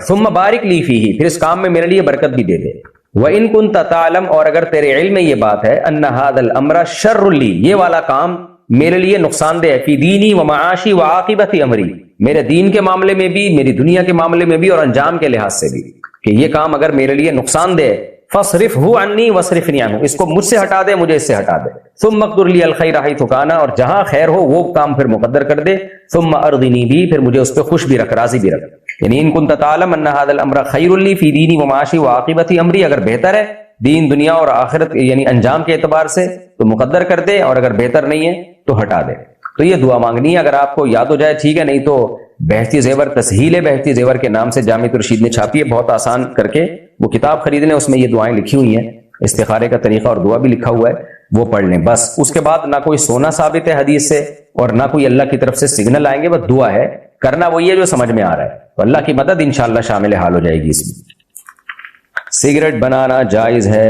ثم بارک لی فیہ، پھر اس کام میں میرے لیے برکت بھی دے دے، وَإِن كُنْتَ تَعْلَمْ، اور اگر تیرے علم میں یہ بات ہے، ان ھذا الامر شر لی، یہ والا کام میرے لیے نقصان دہ ہے، فی دینی و معاشی و عاقبت امری، میرے دین کے معاملے میں بھی، میری دنیا کے معاملے میں بھی، اور انجام کے لحاظ سے بھی، کہ یہ کام اگر میرے لیے نقصان دہ ہے، فَاصْرِفْهُ عَنِّي وَاصْرِفْنِي عَنْهُ، اس کو مجھ سے ہٹا دے، مجھے اس سے ہٹا دے، ثُمَّ اقْدُرْ لِي الْخَيْرَ حَيْثُ كَانَ، اور جہاں خیر ہو وہ کام پھر مقدر کر دے، ثُمَّ أَرْضِنِي بِهِ، پھر مجھے اس پہ خوش بھی رکھ، راضی بھی رکھ، یعنی ان كنت تعلم ان هذا الامر خیر لی فی دینی و معاشی و عاقبت امری، اگر بہتر ہے دین دنیا اور آخرت یعنی انجام کے اعتبار سے تو مقدر کر دے، اور اگر بہتر نہیں ہے تو ہٹا دے۔ تو یہ دعا مانگنی ہے، اگر آپ کو یاد ہو جائے ٹھیک ہے، نہیں تو بہشتی زیور، تسہیل بہشتی زیور کے نام سے جامع الرشید نے چھاپی ہے، بہت آسان کر کے، وہ کتاب خرید لیں، اس میں یہ دعائیں لکھی ہوئی ہیں، استخارے کا طریقہ اور دعا بھی لکھا ہوا ہے، وہ پڑھ لیں بس۔ اس کے بعد نہ کوئی سونا ثابت ہے حدیث سے، اور نہ کوئی اللہ کی طرف سے سگنل آئیں گے، بس دعا ہے، کرنا وہی ہے جو سمجھ میں آ رہا ہے، تو اللہ کی مدد انشاءاللہ شامل حال ہو جائے گی اس میں۔ سگریٹ بنانا جائز ہے،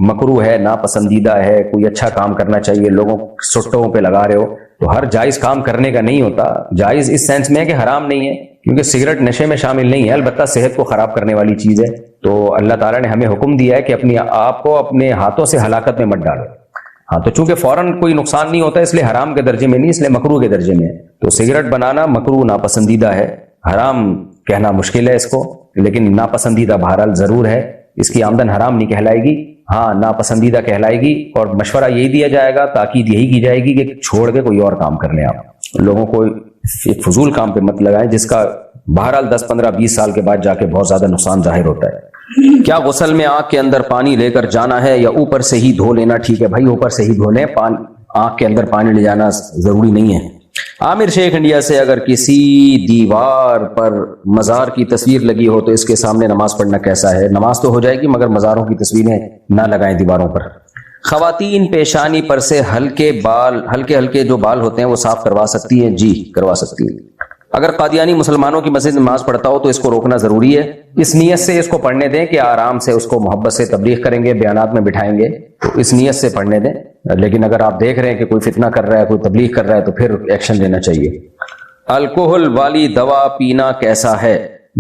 مکروہ ہے، ناپسندیدہ ہے، کوئی اچھا کام کرنا چاہیے، لوگوں سٹوں پہ لگا رہے ہو، تو ہر جائز کام کرنے کا نہیں ہوتا، جائز اس سینس میں ہے کہ حرام نہیں ہے، کیونکہ سگریٹ نشے میں شامل نہیں ہے، البتہ صحت کو خراب کرنے والی چیز ہے، تو اللہ تعالیٰ نے ہمیں حکم دیا ہے کہ اپنی آپ کو اپنے ہاتھوں سے ہلاکت میں مت ڈالو۔ ہاں تو چونکہ فوراً کوئی نقصان نہیں ہوتا، اس لیے حرام کے درجے میں نہیں، اس لیے مکروہ کے درجے میں ہے، تو سگریٹ بنانا مکروہ ناپسندیدہ ہے، حرام کہنا مشکل ہے اس کو، لیکن ناپسندیدہ بہرحال ضرور ہے، اس کی آمدن حرام نہیں کہلائے گی، ہاں ناپسندیدہ کہلائے گی، اور مشورہ یہی دیا جائے گا، تاکید یہی کی جائے گی کہ چھوڑ کے کوئی اور کام کر لیں، آپ لوگوں کو ایک فضول کام پہ مت لگائیں جس کا بہرحال 10 15 20 سال کے بعد جا کے بہت زیادہ نقصان ظاہر ہوتا ہے۔ کیا غسل میں آنکھ کے اندر پانی لے کر جانا ہے یا اوپر سے ہی دھو لینا ٹھیک ہے؟ بھائی اوپر سے ہی دھو لیں، آنکھ کے اندر پانی لے جانا ضروری نہیں ہے۔ عامر شیخ انڈیا سے، اگر کسی دیوار پر مزار کی تصویر لگی ہو تو اس کے سامنے نماز پڑھنا کیسا ہے؟ نماز تو ہو جائے گی مگر مزاروں کی تصویریں نہ لگائیں دیواروں پر۔ خواتین پیشانی پر سے ہلکے جو بال ہوتے ہیں وہ صاف کروا سکتی ہیں؟ جی کروا سکتی ہیں۔ اگر قادیانی مسلمانوں کی مسجد میں نماز پڑھتا ہو تو اس کو روکنا ضروری ہے، اس نیت سے اس کو پڑھنے دیں کہ آرام سے اس کو محبت سے تبلیغ کریں گے، بیانات میں بٹھائیں گے، تو اس نیت سے پڑھنے دیں، لیکن اگر آپ دیکھ رہے ہیں کہ کوئی فتنہ کر رہا ہے، کوئی تبلیغ کر رہا ہے، تو پھر ایکشن لینا چاہیے۔ الکوہل والی دوا پینا کیسا ہے؟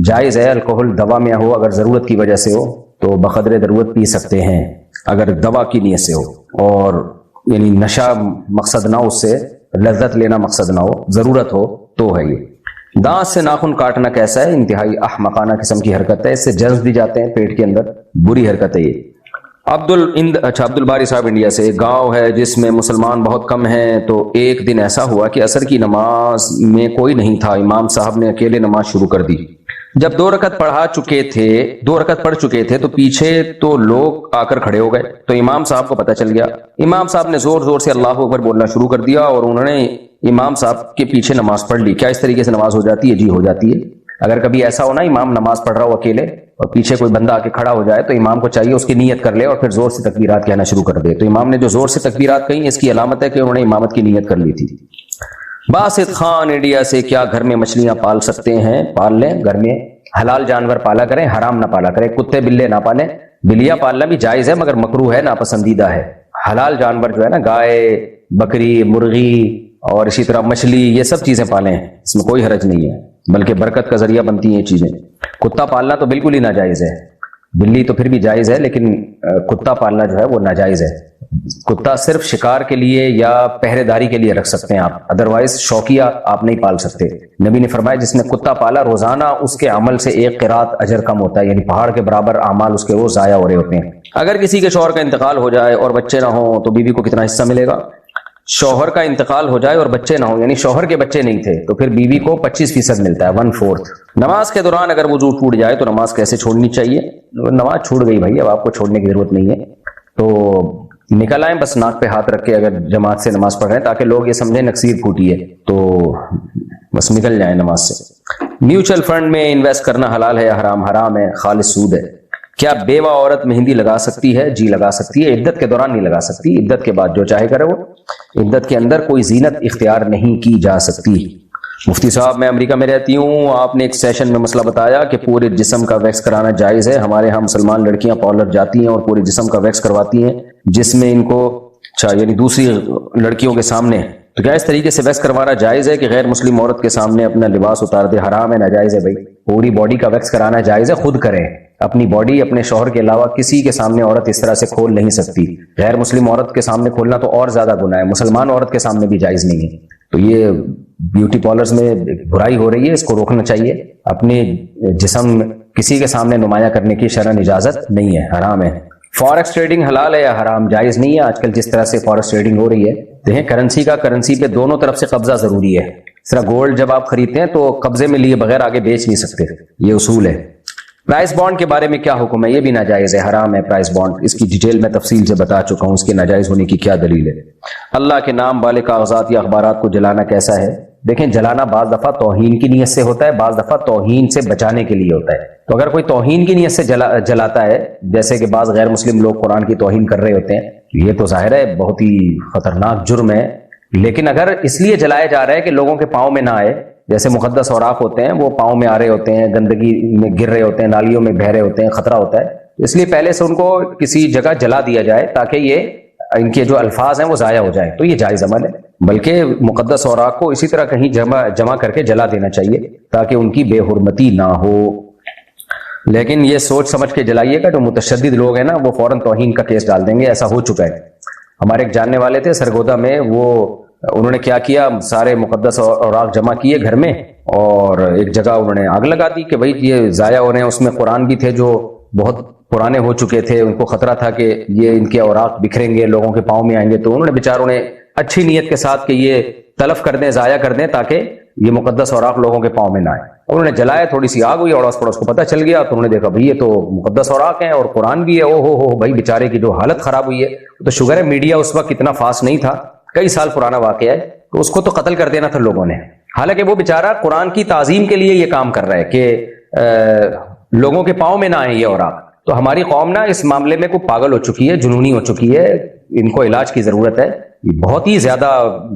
جائز ہے، الکوہل دوا میں ہو، اگر ضرورت کی وجہ سے ہو تو بقدر ضرورت پی سکتے ہیں، اگر دوا کی نیت سے ہو، اور یعنی نشہ مقصد نہ ہو، اس سے لذت لینا مقصد نہ ہو، ضرورت ہو تو ہے۔ یہ دانت سے ناخن کاٹنا کیسا ہے؟ انتہائی احمقانہ قسم کی حرکت ہے، اس سے جرمز بھی جاتے ہیں پیٹ کے اندر، بری حرکت ہے یہ۔ عبد الباری صاحب انڈیا سے، گاؤں ہے جس میں مسلمان بہت کم ہیں، تو ایک دن ایسا ہوا کہ عصر کی نماز میں کوئی نہیں تھا، امام صاحب نے اکیلے نماز شروع کر دی، جب 2 رکعت پڑھ چکے تھے تو پیچھے تو لوگ آ کر کھڑے ہو گئے، تو امام صاحب کو پتہ چل گیا، امام صاحب نے زور زور سے اللہ اکبر بولنا شروع کر دیا، اور انہوں نے امام صاحب کے پیچھے نماز پڑھ لی, کیا اس طریقے سے نماز ہو جاتی ہے؟ جی ہو جاتی ہے. اگر کبھی ایسا ہونا امام نماز پڑھ رہا ہو اکیلے اور پیچھے کوئی بندہ آ کے کھڑا ہو جائے تو امام کو چاہیے اس کی نیت کر لے اور پھر زور سے تکبیرات کہنا شروع کر دے. تو امام نے جو زور سے تکبیرات کہیں اس کی علامت ہے کہ انہوں نے امامت کی نیت کر لی تھی. باسط خان انڈیا سے, کیا گھر میں مچھلیاں پال سکتے ہیں؟ پال لیں, گھر میں حلال جانور پالا کریں, حرام نہ پالا کریں. کتے بلے نہ پالیں, بلیاں پالنا بھی جائز ہے مگر مکروہ ہے, ناپسندیدہ ہے. حلال جانور جو ہے نا, گائے, بکری, مرغی اور اسی طرح مچھلی, یہ سب چیزیں پالیں, اس میں کوئی حرج نہیں ہے, بلکہ برکت کا ذریعہ بنتی ہیں یہ چیزیں. کتا پالنا تو بالکل ہی ناجائز ہے, بلی تو پھر بھی جائز ہے لیکن کتا پالنا جو ہے وہ ناجائز ہے. کتا صرف شکار کے لیے یا پہرے داری کے لیے رکھ سکتے ہیں آپ, ادروائز شوقیہ آپ نہیں پال سکتے. نبی نے فرمایا جس نے کتا پالا روزانہ اس کے عمل سے 1 قرات اجر کم ہوتا ہے, یعنی پہاڑ کے برابر اعمال اس کے روز ضائع ہو رہے ہوتے ہیں. اگر کسی کے شوہر کا انتقال ہو جائے اور بچے نہ ہوں تو بیوی کو کتنا حصہ ملے گا؟ شوہر کا انتقال ہو جائے اور بچے نہ ہوں, یعنی شوہر کے بچے نہیں تھے, تو پھر بیوی کو 25% ملتا ہے, 1/4. نماز کے دوران اگر وضو ٹوٹ جائے تو نماز کیسے چھوڑنی چاہیے؟ نماز چھوٹ گئی بھائی, اب آپ کو چھوڑنے کی ضرورت نہیں ہے, تو نکل آئیں بس ناک پہ ہاتھ رکھ کے اگر جماعت سے نماز پڑھ رہے ہیں, تاکہ لوگ یہ سمجھیں نکسیر پھوٹی ہے, تو بس نکل جائیں نماز سے. میوچل فنڈ میں انویسٹ کرنا حلال ہے یا حرام؟ حرام ہے, خالص سود ہے. کیا بیوہ عورت مہندی لگا سکتی ہے؟ جی لگا سکتی ہے, عدت کے دوران نہیں لگا سکتی, عدت کے بعد جو چاہے کرے وہ. عدت کے اندر کوئی زینت اختیار نہیں کی جا سکتی. مفتی صاحب میں امریکہ میں رہتی ہوں, آپ نے ایک سیشن میں مسئلہ بتایا کہ پورے جسم کا ویکس کرانا جائز ہے. ہمارے ہاں مسلمان لڑکیاں پارلر جاتی ہیں اور پورے جسم کا ویکس کرواتی ہیں, جس میں ان کو یعنی دوسری لڑکیوں کے سامنے, تو کیا اس طریقے سے ویکس کروانا جائز ہے کہ غیر مسلم عورت کے سامنے اپنا لباس اتار دے؟ حرام ہے, ناجائز ہے بھائی. پوری باڈی کا ویکس کرانا جائز ہے, خود کریں. اپنی باڈی اپنے شوہر کے علاوہ کسی کے سامنے عورت اس طرح سے کھول نہیں سکتی. غیر مسلم عورت کے سامنے کھولنا تو اور زیادہ گناہ ہے, مسلمان عورت کے سامنے بھی جائز نہیں ہے. تو یہ بیوٹی پارلرز میں برائی ہو رہی ہے, اس کو روکنا چاہیے. اپنے جسم کسی کے سامنے نمایاں کرنے کی شرعاً اجازت نہیں ہے, حرام ہے. فارکس ٹریڈنگ حلال ہے یا حرام؟ جائز نہیں ہے. آج کل جس طرح سے فارکس ٹریڈنگ ہو رہی ہے, دیکھیں کرنسی پہ دونوں طرف سے قبضہ ضروری ہے. اس طرح گولڈ جب آپ خریدتے ہیں تو قبضے میں لیے بغیر آگے بیچ نہیں سکتے, یہ اصول ہے. پرائز بانڈ کے بارے میں کیا حکم ہے؟ یہ بھی ناجائز ہے, حرام ہے پرائز بانڈ. اس کی ڈیٹیل میں تفصیل سے بتا چکا ہوں, اس کے ناجائز ہونے کی کیا دلیل ہے. اللہ کے نام والے کاغذات یا اخبارات کو جلانا کیسا ہے؟ دیکھیں جلانا بعض دفعہ توہین کی نیت سے ہوتا ہے, بعض دفعہ توہین سے بچانے کے لیے ہوتا ہے. تو اگر کوئی توہین کی نیت سے جلاتا ہے, جیسے کہ بعض غیر مسلم لوگ قرآن کی توہین کر رہے ہوتے ہیں, یہ تو ظاہر ہے بہت ہی خطرناک جرم ہے. لیکن اگر اس لیے جلایا جا رہا ہے کہ لوگوں کے پاؤں میں نہ آئے, جیسے مقدس اوراق ہوتے ہیں وہ پاؤں میں آ رہے ہوتے ہیں, گندگی میں گر رہے ہوتے ہیں, نالیوں میں بہہ رہے ہوتے ہیں, خطرہ ہوتا ہے, اس لیے پہلے سے ان کو کسی جگہ جلا دیا جائے تاکہ یہ ان کے جو الفاظ ہیں وہ ضائع ہو جائیں. تو یہ جائز عمل ہے, بلکہ مقدس اوراق کو اسی طرح کہیں جمع کر کے جلا دینا چاہیے تاکہ ان کی بے حرمتی نہ ہو. لیکن یہ سوچ سمجھ کے جلائیے گا, جو متشدد لوگ ہیں نا وہ فوراً توہین کا کیس ڈال دیں گے. ایسا ہو چکا ہے. ہمارے ایک جاننے والے تھے سرگودا میں, وہ انہوں نے کیا کیا, سارے مقدس اوراق جمع کیے گھر میں اور ایک جگہ انہوں نے آگ لگا دی کہ بھائی یہ ضائع ہو رہے ہیں. اس میں قرآن بھی تھے جو بہت پرانے ہو چکے تھے, ان کو خطرہ تھا کہ یہ ان کے اوراق بکھریں گے, لوگوں کے پاؤں میں آئیں گے. تو انہوں نے بیچاروں نے اچھی نیت کے ساتھ کہ یہ تلف کر دیں, ضائع کر دیں تاکہ یہ مقدس اوراق لوگوں کے پاؤں میں نہ آئے. انہوں نے جلایا, تھوڑی سی آگ ہوئی, اڑوس پڑوس کو پتہ چل گیا, تو انہوں نے دیکھا بھائی یہ تو مقدس اوراق ہیں اور قرآن بھی ہے. او ہو بھائی بیچارے کی جو حالت خراب ہوئی ہے. تو شکر ہے میڈیا اس وقت اتنا فاسٹ نہیں تھا, کئی سال پرانا واقعہ ہے, تو اس کو تو قتل کر دینا تھا لوگوں نے. حالانکہ وہ بیچارہ قرآن کی تعظیم کے لیے یہ کام کر رہا ہے کہ لوگوں کے پاؤں میں نہ آئیں یہ اوراق. تو ہماری قوم نا اس معاملے میں کوئی پاگل ہو چکی ہے, جنونی ہو چکی ہے, ان کو علاج کی ضرورت ہے. بہت ہی زیادہ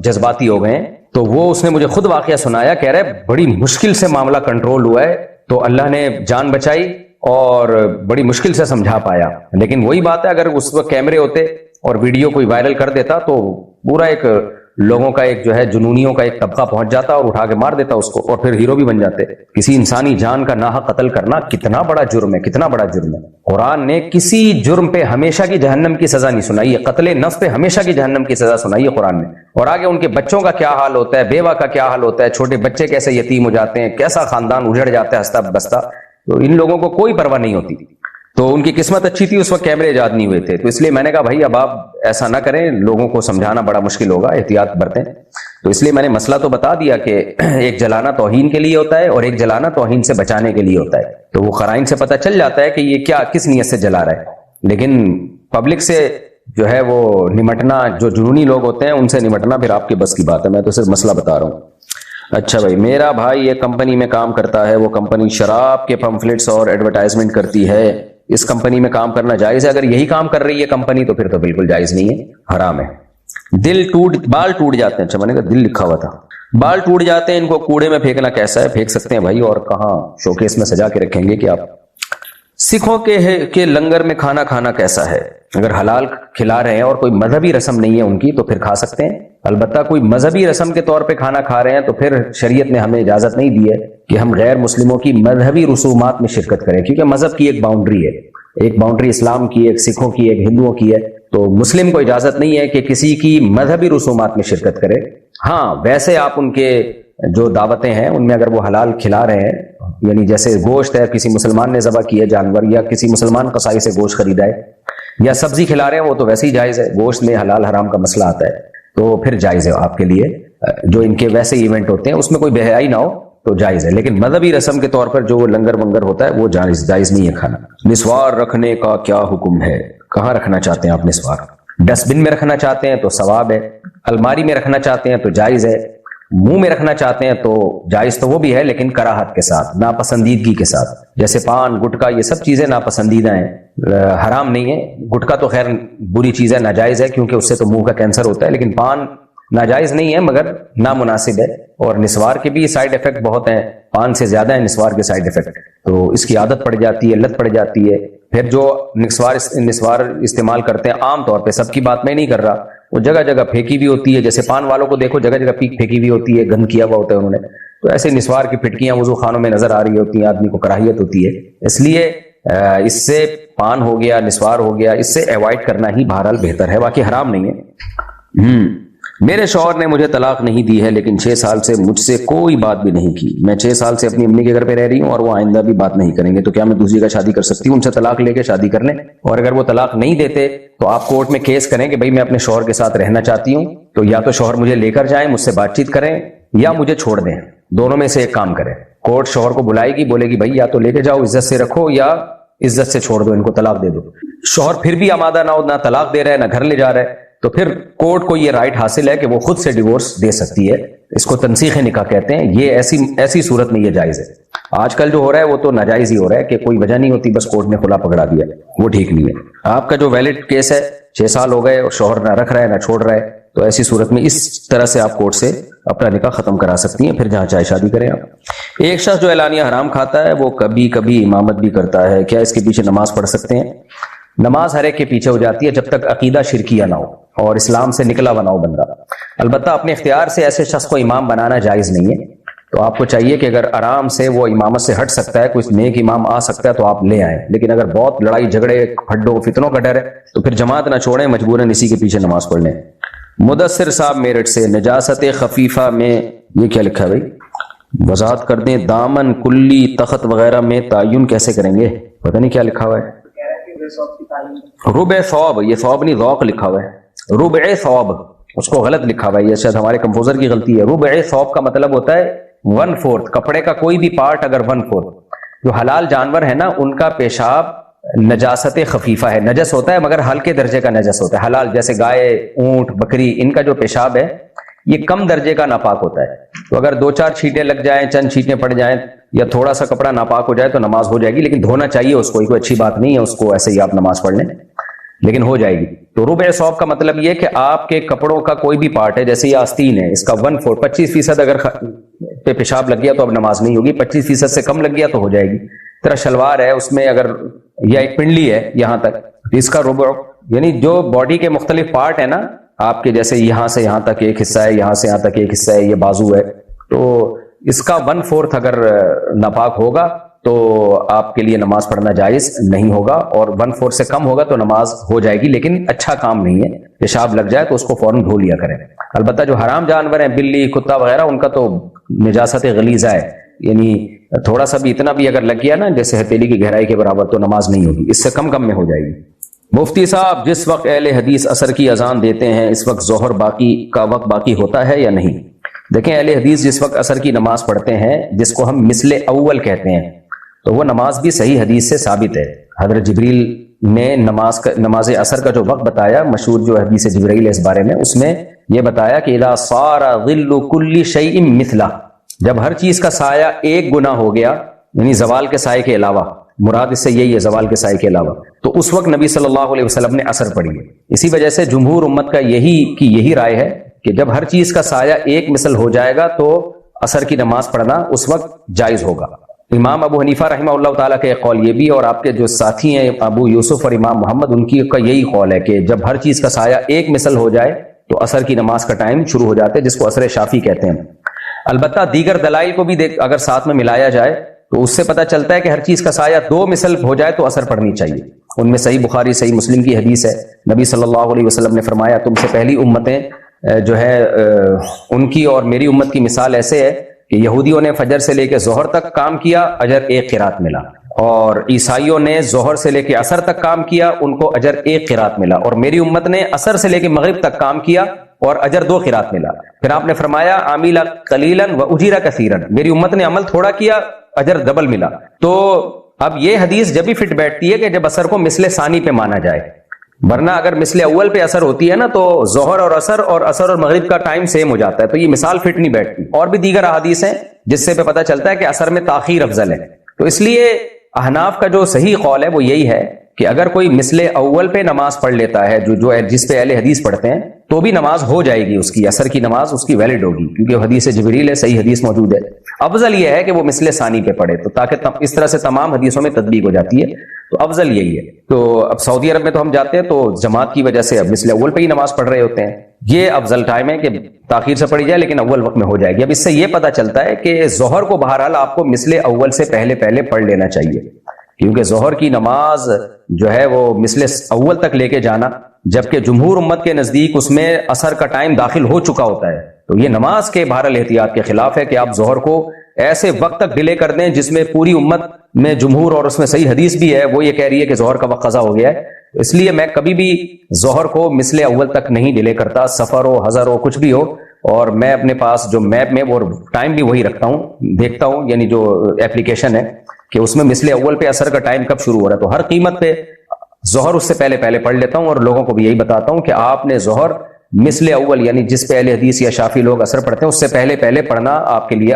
جذباتی ہو گئے ہیں. تو وہ اس نے مجھے خود واقعہ سنایا, کہہ رہے بڑی مشکل سے معاملہ کنٹرول ہوا ہے, تو اللہ نے جان بچائی اور بڑی مشکل سے سمجھا پایا. لیکن وہی بات ہے, اگر اس وقت کیمرے ہوتے اور ویڈیو کوئی وائرل کر دیتا تو پورا ایک لوگوں کا ایک جو ہے جنونیوں کا ایک طبقہ پہنچ جاتا اور اٹھا کے مار دیتا اس کو, اور پھر ہیرو بھی بن جاتے. کسی انسانی جان کا ناحق قتل کرنا کتنا بڑا جرم ہے, کتنا بڑا جرم ہے. قرآن نے کسی جرم پہ ہمیشہ کی جہنم کی سزا نہیں سنائی ہے, قتل نفس پہ ہمیشہ کی جہنم کی سزا سنائی ہے قرآن نے. اور آگے ان کے بچوں کا کیا حال ہوتا ہے, بیوہ کا کیا حال ہوتا ہے, چھوٹے بچے کیسے یتیم ہو جاتے ہیں, کیسا خاندان اجڑ جاتا ہے ہنستا بستا. تو ان لوگوں کو کوئی پرواہ نہیں ہوتی. تو ان کی قسمت اچھی تھی, اس وقت کیمرے ایجاد نہیں ہوئے تھے. تو اس لیے میں نے کہا بھائی اب آپ ایسا نہ کریں, لوگوں کو سمجھانا بڑا مشکل ہوگا, احتیاط برتیں. تو اس لیے میں نے مسئلہ تو بتا دیا کہ ایک جلانا توہین کے لیے ہوتا ہے اور ایک جلانا توہین سے بچانے کے لیے ہوتا ہے. تو وہ قرائن سے پتہ چل جاتا ہے کہ یہ کیا کس نیت سے جلا رہا ہے. لیکن پبلک سے جو ہے وہ نمٹنا، جو جنونی لوگ ہوتے ہیں ان سے نمٹنا پھر آپ کے بس کی بات ہے، میں تو صرف مسئلہ بتا رہا ہوں۔ اچھا بھائی، میرا بھائی ایک کمپنی میں کام کرتا ہے، وہ کمپنی شراب کے پمفلٹس اور ایڈورٹائزمنٹ کرتی ہے، اس کمپنی میں کام کرنا جائز ہے؟ اگر یہی کام کر رہی ہے کمپنی تو پھر تو بالکل جائز نہیں ہے، حرام ہے۔ بال ٹوٹ جاتے ہیں، اچھا میں نے کہا دل لکھا ہوا تھا، بال ٹوٹ جاتے ہیں، ان کو کوڑے میں پھینکنا کیسا ہے؟ پھینک سکتے ہیں بھائی، اور کہاں شوکیس میں سجا کے رکھیں گے کہ آپ؟ سکھوں کے لنگر میں کھانا کھانا کیسا ہے؟ اگر حلال کھلا رہے ہیں اور کوئی مذہبی رسم نہیں ہے ان کی تو پھر کھا سکتے ہیں، البتہ کوئی مذہبی رسم کے طور پہ کھانا کھا رہے ہیں تو پھر شریعت نے ہمیں اجازت نہیں دی ہے کہ ہم غیر مسلموں کی مذہبی رسومات میں شرکت کریں، کیونکہ مذہب کی ایک باؤنڈری ہے، ایک باؤنڈری اسلام کی، ایک سکھوں کی، ایک ہندوؤں کی ہے، تو مسلم کو اجازت نہیں ہے کہ کسی کی مذہبی رسومات میں شرکت کرے۔ ہاں ویسے آپ ان کے جو دعوتیں ہیں ان میں اگر وہ حلال کھلا رہے ہیں، یعنی جیسے گوشت ہے کسی مسلمان نے ذبح کیا جانور، یا کسی مسلمان قصائی سے گوشت خریدا ہے، یا سبزی کھلا رہے ہیں، وہ تو ویسے ہی جائز ہے، گوشت میں حلال حرام کا مسئلہ آتا ہے تو پھر جائز ہے آپ کے لیے، جو ان کے ویسے ایونٹ ہوتے ہیں اس میں کوئی بے حیائی نہ ہو تو جائز ہے، لیکن مذہبی رسم کے طور پر جو لنگر ونگر ہوتا ہے وہ جائز نہیں ہے کھانا۔ نسوار رکھنے کا کیا حکم ہے؟ کہاں رکھنا چاہتے ہیں آپ نسوار؟ ڈسٹ بن میں رکھنا چاہتے ہیں تو ثواب ہے، الماری میں رکھنا چاہتے ہیں تو جائز ہے، منہ میں رکھنا چاہتے ہیں تو جائز تو وہ بھی ہے لیکن کراہت کے ساتھ، ناپسندیدگی کے ساتھ، جیسے پان گٹکا یہ سب چیزیں ناپسندیدہ ہیں، حرام نہیں ہے۔ گٹکا تو خیر بری چیز ہے، ناجائز ہے کیونکہ اس سے تو منہ کا کینسر ہوتا ہے، لیکن پان ناجائز نہیں ہے مگر نامناسب ہے، اور نسوار کے بھی سائیڈ افیکٹ بہت ہیں، پان سے زیادہ ہے نسوار کے سائیڈ افیکٹ، تو اس کی عادت پڑ جاتی ہے، لت پڑ جاتی ہے۔ پھر جو نسوار استعمال کرتے ہیں عام طور پہ، سب کی بات میں نہیں کر رہا، وہ جگہ جگہ پھینکی بھی ہوتی ہے، جیسے پان والوں کو دیکھو جگہ جگہ پھینکی بھی ہوتی ہے، گند کیا ہوا ہوتا ہے انہوں نے، تو ایسے نسوار کی پھٹکیاں وضو خانوں میں نظر آ رہی ہوتی ہیں، آدمی کو کراہیت ہوتی ہے، اس لیے اس سے پان ہو گیا، نسوار ہو گیا، اس سے ایوائڈ کرنا ہی بہرحال بہتر ہے، باقی حرام نہیں ہے۔ میرے شوہر نے مجھے طلاق نہیں دی ہے لیکن 6 سال سے مجھ سے کوئی بات بھی نہیں کی، میں 6 سال سے اپنی امی کے گھر پہ رہ رہی ہوں اور وہ آئندہ بھی بات نہیں کریں گے، تو کیا میں دوسری کا شادی کر سکتی ہوں؟ ان سے طلاق لے کے شادی کر لیں، اور اگر وہ طلاق نہیں دیتے تو آپ کورٹ میں کیس کریں کہ بھائی میں اپنے شوہر کے ساتھ رہنا چاہتی ہوں، تو یا تو شوہر مجھے لے کر جائیں، مجھ سے بات چیت کریں، یا مجھے چھوڑ دیں، دونوں میں سے ایک کام کریں۔ کورٹ شوہر کو بلائے گی، بولے گی بھائی یا تو لے کے جاؤ عزت سے رکھو، یا عزت سے چھوڑ دو، ان کو طلاق دے دو۔ شوہر پھر بھی آمادہ نہ ہو، نہ طلاق دے رہا ہے نہ گھر لے جا رہا ہے، تو پھر کورٹ کو یہ رائٹ حاصل ہے کہ وہ خود سے ڈیورس دے سکتی ہے، اس کو تنسیخ نکاح کہتے ہیں، یہ ایسی صورت میں یہ جائز ہے۔ آج کل جو ہو رہا ہے وہ تو ناجائز ہی ہو رہا ہے کہ کوئی وجہ نہیں ہوتی، بس کورٹ نے کھلا پکڑا دیا، وہ ٹھیک نہیں ہے۔ آپ کا جو ویلڈ کیس ہے 6 سال ہو گئے اور شوہر نہ رکھ رہا ہے نہ چھوڑ رہا ہے، تو ایسی صورت میں اس طرح سے آپ کورٹ سے اپنا نکاح ختم کرا سکتی ہیں، پھر جہاں چاہے شادی کریں آپ۔ ایک شخص جو اعلانیہ حرام کھاتا ہے وہ کبھی کبھی امامت بھی کرتا ہے، کیا اس کے پیچھے نماز پڑھ سکتے ہیں؟ نماز ہر ایک کے پیچھے ہو جاتی ہے جب تک عقیدہ شرکیہ نہ ہو اور اسلام سے نکلا ہوا نہ ہو بندہ، البتہ اپنے اختیار سے ایسے شخص کو امام بنانا جائز نہیں ہے، تو آپ کو چاہیے کہ اگر آرام سے وہ امامت سے ہٹ سکتا ہے، کوئی نیک امام آ سکتا ہے تو آپ لے آئیں، لیکن اگر بہت لڑائی جھگڑے پھڈوں فتنوں کا ڈر ہے تو پھر جماعت نہ چھوڑیں، مجبوراً اسی کے پیچھے نماز پڑھ لیں۔ مدثر صاحب میرٹھ سے، نجاست خفیفہ میں یہ کیا لکھا ہے بھائی؟ وضاحت کر دیں، دامن کلی تخت وغیرہ میں تعین کیسے کریں گے؟ پتہ نہیں کیا لکھا ہوا ہے، ربع ثوب، یہ ثوب نہیں ذوق لکھا ہوا ہے، ربع ثوب، اس کو غلط لکھا ہوا ہے، یہ شاید ہمارے کمپوزر کی غلطی ہے۔ ربع ثوب کا مطلب ہوتا ہے 1/4، کپڑے کا کوئی بھی پارٹ اگر 1/4، جو حلال جانور ہے نا ان کا پیشاب نجاست خفیفہ ہے، نجس ہوتا ہے مگر ہلکے درجے کا نجس ہوتا ہے، حلال جیسے گائے، اونٹ، بکری، ان کا جو پیشاب ہے یہ کم درجے کا ناپاک ہوتا ہے، تو اگر 2-4 چھینٹیں لگ جائیں، چند چھینٹیں پڑ جائیں یا تھوڑا سا کپڑا ناپاک ہو جائے تو نماز ہو جائے گی، لیکن دھونا چاہیے اس کو، کوئی اچھی بات نہیں ہے اس کو ایسے ہی آپ نماز پڑھ لیں، لیکن ہو جائے گی۔ تو ربع ثوب کا مطلب یہ کہ آپ کے کپڑوں کا کوئی بھی پارٹ ہے، جیسے یہ آستین ہے، اس کا 1/4، 25% اگر پہ پیشاب لگ گیا تو اب نماز نہیں ہوگی، 25% سے کم لگ گیا تو ہو جائے گی۔ طرح شلوار ہے، اس میں اگر یا ایک پنڈلی ہے یہاں تک، اس کا ربع، یعنی جو باڈی کے مختلف پارٹ ہیں نا آپ کے، جیسے یہاں سے یہاں تک ایک حصہ ہے، یہاں سے یہاں تک ایک حصہ ہے، یہ بازو ہے، تو اس کا 1/4 اگر ناپاک ہوگا تو آپ کے لیے نماز پڑھنا جائز نہیں ہوگا، اور 1/4 سے کم ہوگا تو نماز ہو جائے گی، لیکن اچھا کام نہیں ہے، پیشاب لگ جائے تو اس کو فوراً دھو لیا کریں۔ البتہ جو حرام جانور ہیں، بلی، کتا وغیرہ، ان کا تو نجاست غلیظہ ہے، یعنی تھوڑا سا بھی اتنا بھی اگر لگ گیا نا جیسے ہتھیلی کی گہرائی کے برابر تو نماز نہیں ہوگی، اس سے کم میں ہو جائے گی۔ مفتی صاحب، جس وقت اہل حدیث عصر کی اذان دیتے ہیں اس وقت ظہر کا وقت باقی ہوتا ہے یا نہیں؟ دیکھیں، اہل حدیث جس وقت عصر کی نماز پڑھتے ہیں جس کو ہم مثل اول کہتے ہیں، تو وہ نماز بھی صحیح حدیث سے ثابت ہے، حضرت جبریل نے نماز عصر کا جو وقت بتایا، مشہور جو حدیث جبرائیل ہے اس بارے میں، اس میں یہ بتایا کہ اذا صار ظل كل شيء مثله، جب ہر چیز کا سایہ ایک گنا ہو گیا، یعنی زوال کے سائے کے علاوہ، مراد اس سے یہی ہے زوال کے سائے کے علاوہ، تو اس وقت نبی صلی اللہ علیہ وسلم نے عصر پڑھی ہے۔ اسی وجہ سے جمہور امت کا یہی رائے ہے کہ جب ہر چیز کا سایہ ایک مثل ہو جائے گا تو عصر کی نماز پڑھنا اس وقت جائز ہوگا۔ امام ابو حنیفہ رحمہ اللہ تعالیٰ کا ایک قول یہ بھی، اور آپ کے جو ساتھی ہیں ابو یوسف اور امام محمد، ان کی کا یہی قول ہے کہ جب ہر چیز کا سایہ ایک مثل ہو جائے تو عصر کی نماز کا ٹائم شروع ہو جاتا ہے، جس کو عصر شافی کہتے ہیں۔ البتہ دیگر دلائل کو بھی اگر ساتھ میں ملایا جائے تو اس سے پتہ چلتا ہے کہ ہر چیز کا سایہ دو مثل ہو جائے تو عصر پڑھنی چاہیے۔ ان میں صحیح بخاری صحیح مسلم کی حدیث ہے، نبی صلی اللہ علیہ وسلم نے فرمایا تم سے پہلی امتیں جو ہے ان کی اور میری امت کی مثال ایسے ہے کہ یہودیوں نے فجر سے لے کے ظہر تک کام کیا، اجر ایک قرات ملا، اور عیسائیوں نے ظہر سے لے کے عصر تک کام کیا، ان کو اجر ایک قرات ملا، اور میری امت نے عصر سے لے کے مغرب تک کام کیا اور اجر دو قرات ملا۔ پھر آپ نے فرمایا عامل قلیلا و اجر کثیرا، میری امت نے عمل تھوڑا کیا، اجر ڈبل ملا۔ تو اب یہ حدیث جب بھی فٹ بیٹھتی ہے کہ جب عصر کو مثل ثانی پہ مانا جائے، ورنہ اگر مثل اول پہ اثر ہوتی ہے نا تو ظہر اور عصر اور مغرب کا ٹائم سیم ہو جاتا ہے، تو یہ مثال فٹ نہیں بیٹھتی۔ اور بھی دیگر احادیث ہیں جس سے پتہ چلتا ہے کہ عصر میں تاخیر افضل ہے۔ تو اس لیے احناف کا جو صحیح قول ہے وہ یہی ہے کہ اگر کوئی مثل اول پہ نماز پڑھ لیتا ہے جس پہ اہل حدیث پڑھتے ہیں، تو بھی نماز ہو جائے گی، اس کی عصر کی نماز اس کی ویلڈ ہوگی، کیونکہ حدیث جبریل ہے، صحیح حدیث موجود ہے۔ افضل یہ ہے کہ وہ مثل ثانی پہ پڑھے، تو تاکہ اس طرح سے تمام حدیثوں میں تطبیق ہو جاتی ہے، تو افضل یہی ہے۔ تو اب سعودی عرب میں تو ہم جاتے ہیں تو جماعت کی وجہ سے اب مثل اول پہ ہی نماز پڑھ رہے ہوتے ہیں، یہ افضل ٹائم ہے کہ تاخیر سے پڑھی جائے لیکن اول وقت میں ہو جائے گی۔ اب اس سے یہ پتہ چلتا ہے کہ ظہر کو بہرحال آپ کو مثل اول سے پہلے پڑھ لینا چاہیے، کیونکہ ظہر کی نماز جو ہے وہ مثل اول تک لے کے جانا، جبکہ جمہور امت کے نزدیک اس میں عصر کا ٹائم داخل ہو چکا ہوتا ہے، تو یہ نماز کے بہرحال احتیاط کے خلاف ہے کہ آپ ظہر کو ایسے وقت تک ڈیلے کر دیں جس میں پوری امت میں جمہور اور اس میں صحیح حدیث بھی ہے وہ یہ کہہ رہی ہے کہ ظہر کا وقت قضا ہو گیا ہے۔ اس لیے میں کبھی بھی ظہر کو مثل اول تک نہیں ڈیلے کرتا، سفر ہو حضر ہو کچھ بھی ہو، اور میں اپنے پاس جو میپ میں وہ ٹائم بھی وہی رکھتا ہوں، دیکھتا ہوں یعنی جو اپلیکیشن ہے کہ اس میں مثل اول پہ عصر کا ٹائم کب شروع ہو رہا ہے، تو ہر قیمت پہ ظہر اس سے پہلے پڑھ لیتا ہوں، اور لوگوں کو بھی یہی بتاتا ہوں کہ آپ نے ظہر مثل اول یعنی جس پہ اہل حدیث یا شافی لوگ اثر پڑھتے ہیں اس سے پہلے پڑھنا آپ کے لیے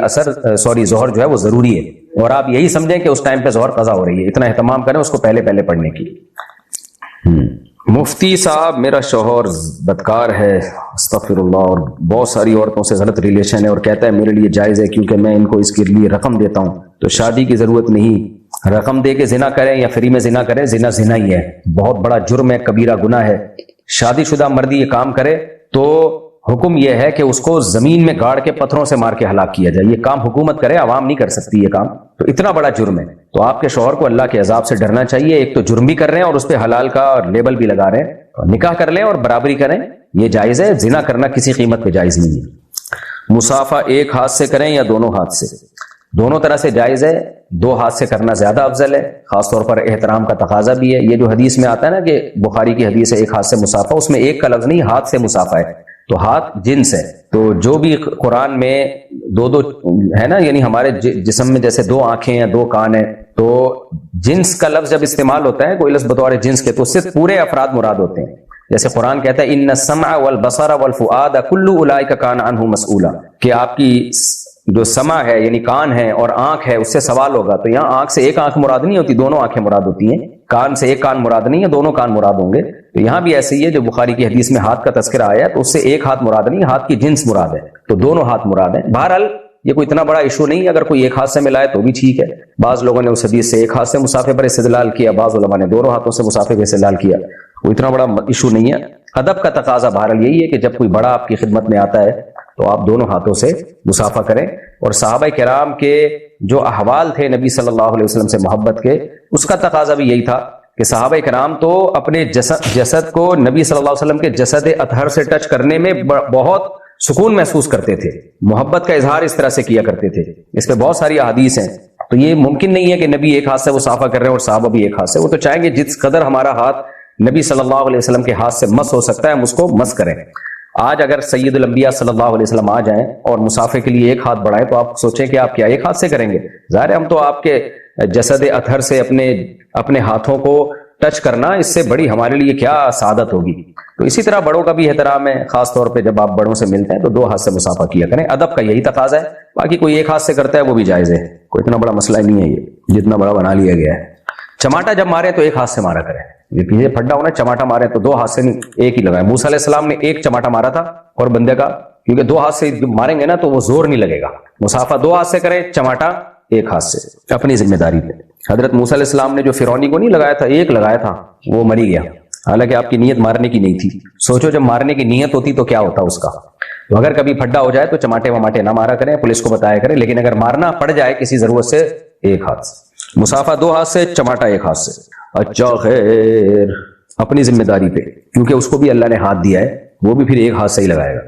ظہر جو ہے وہ ضروری ہے، اور آپ یہی سمجھیں کہ اس ٹائم پہ ظہر قضا ہو رہی ہے، اتنا اہتمام کریں اس کو پہلے پڑھنے کی۔ مفتی صاحب میرا شوہر بدکار ہے، استغفر اللہ، اور بہت ساری عورتوں سے غلط ریلیشن ہے، اور کہتا ہے میرے لیے جائز ہے کیونکہ میں ان کو اس کے لیے رقم دیتا ہوں، تو شادی کی ضرورت نہیں، رقم دے کے زنا کریں یا فری میں زنا کریں، زنا ہی ہے، بہت بڑا جرم ہے، کبیرہ گناہ ہے۔ شادی شدہ مردی یہ کام کرے تو حکم یہ ہے کہ اس کو زمین میں گاڑ کے پتھروں سے مار کے ہلاک کیا جائے، یہ کام حکومت کرے، عوام نہیں کر سکتی یہ کام، تو اتنا بڑا جرم ہے۔ تو آپ کے شوہر کو اللہ کے عذاب سے ڈرنا چاہیے، ایک تو جرم بھی کر رہے ہیں اور اس پہ حلال کا لیبل بھی لگا رہے ہیں، نکاح کر لیں اور برابری کریں، یہ جائز ہے، زنا کرنا کسی قیمت پہ جائز نہیں ہے۔ مصافحہ ایک ہاتھ سے کریں یا دونوں ہاتھ سے؟ دونوں طرح سے جائز ہے، دو ہاتھ سے کرنا زیادہ افضل ہے، خاص طور پر احترام کا تقاضا بھی ہے۔ یہ جو حدیث میں آتا ہے نا کہ بخاری کی حدیث ہے ایک ہاتھ سے مصافحہ، اس میں ایک کا لفظ نہیں، ہاتھ سے مصافحہ ہے، تو ہاتھ جنس ہے، تو جو بھی قرآن میں دو ہے نا، یعنی ہمارے جسم میں جیسے دو آنکھیں ہیں دو کان ہیں، تو جنس کا لفظ جب استعمال ہوتا ہے کوئی لفظ بطور جنس کے تو اس سے پورے افراد مراد ہوتے ہیں۔ جیسے قرآن کہتا ہے ان السمع والبصر والفؤاد کل اولئک کان عنہ مسئولا، کہ آپ کی جو سمع ہے یعنی کان ہے اور آنکھ ہے اس سے سوال ہوگا، تو یہاں آنکھ سے ایک آنکھ مراد نہیں ہوتی، دونوں آنکھیں مراد ہوتی ہیں، کان سے ایک کان مراد نہیں ہے، دونوں کان مراد ہوں گے۔ تو یہاں بھی ایسے ہی ہے، جو بخاری کی حدیث میں ہاتھ کا تذکرہ آیا ہے تو اس سے ایک ہاتھ مراد نہیں، ہاتھ کی جنس مراد ہے، تو دونوں ہاتھ مراد ہیں۔ بہرحال یہ کوئی اتنا بڑا ایشو نہیں ہے، اگر کوئی ایک ہاتھ سے ملائے تو بھی ٹھیک ہے۔ بعض لوگوں نے اس حدیث سے ایک ہاتھ سے مصافحے پر استدلال کیا، بعض علماء نے دونوں ہاتھوں سے مصافحے پر استدلال کیا، کوئی اتنا بڑا ایشو نہیں ہے۔ ادب کا تقاضا بہرحال یہی ہے کہ جب کوئی بڑا آپ کی خدمت میں آتا ہے تو آپ دونوں ہاتھوں سے مصافحہ کریں، اور صحابہ کرام کے جو احوال تھے نبی صلی اللہ علیہ وسلم سے محبت کے، اس کا تقاضا بھی یہی تھا کہ صحابہ کرام تو اپنے جسد کو نبی صلی اللہ علیہ وسلم کے جسد اطہر سے ٹچ کرنے میں بہت سکون محسوس کرتے تھے، محبت کا اظہار اس طرح سے کیا کرتے تھے۔ اس پہ بہت ساری احادیث ہیں، تو یہ ممکن نہیں ہے کہ نبی ایک ہاتھ سے مصافحہ کر رہے ہیں اور صحابہ بھی ایک ہاتھ سے، وہ تو چاہیں گے جس قدر ہمارا ہاتھ نبی صلی اللہ علیہ وسلم کے ہاتھ سے مس ہو سکتا ہے ہم اس کو مس کریں۔ آج اگر سید الانبیاء صلی اللہ علیہ وسلم آ جائیں اور مصافحے کے لیے ایک ہاتھ بڑھائیں تو آپ سوچیں کہ آپ کیا ایک ہاتھ سے کریں گے؟ ظاہر ہے ہم تو آپ کے جسد اطہر سے اپنے ہاتھوں کو ٹچ کرنا اس سے بڑی ہمارے لیے کیا سعادت ہوگی. تو اسی طرح بڑوں کا بھی احترام ہے, خاص طور پہ جب آپ بڑوں سے ملتے ہیں تو 2 ہاتھ سے مصافحہ کیا کریں. ادب کا یہی تقاضا ہے, باقی کوئی 1 ہاتھ سے کرتا ہے وہ بھی جائز ہے, کوئی اتنا بڑا مسئلہ نہیں ہے یہ جتنا بڑا بنا لیا گیا ہے. چماٹا جب مارے تو 1 ہاتھ سے مارا کریں, یہ پیچھے پھڈا ہونا, چماٹا مارے تو 2 ہاتھ سے نہیں, 1 ہی لگائے. موسیٰ علیہ السلام نے 1 چماٹا مارا تھا اور بندے کا, کیونکہ 2 ہاتھ سے ماریں گے نا تو وہ زور نہیں لگے گا. مصافحہ 2 ہاتھ سے کریں, چماٹا 1 ہاتھ سے, اپنی ذمہ داری پہ. حضرت موسیٰ علیہ السلام نے جو فرعونی کو نہیں لگایا تھا, 1 لگایا تھا, وہ مری گیا, حالانکہ آپ کی نیت مارنے کی نہیں تھی. سوچو جب مارنے کی نیت ہوتی تو کیا ہوتا اس کا. تو اگر کبھی پھڈا ہو جائے تو چماٹے وماٹے نہ مارا کریں, پولیس کو بتایا کریں, لیکن اگر مارنا پڑ جائے کسی ضرورت سے 1 ہاتھ سے. مصافحہ 2 ہاتھ سے, چماٹا 1 ہاتھ سے. اچھا خیر, اپنی ذمہ داری پہ, کیونکہ اس کو بھی اللہ نے ہاتھ دیا ہے, وہ بھی پھر 1 ہاتھ سے ہی لگائے گا.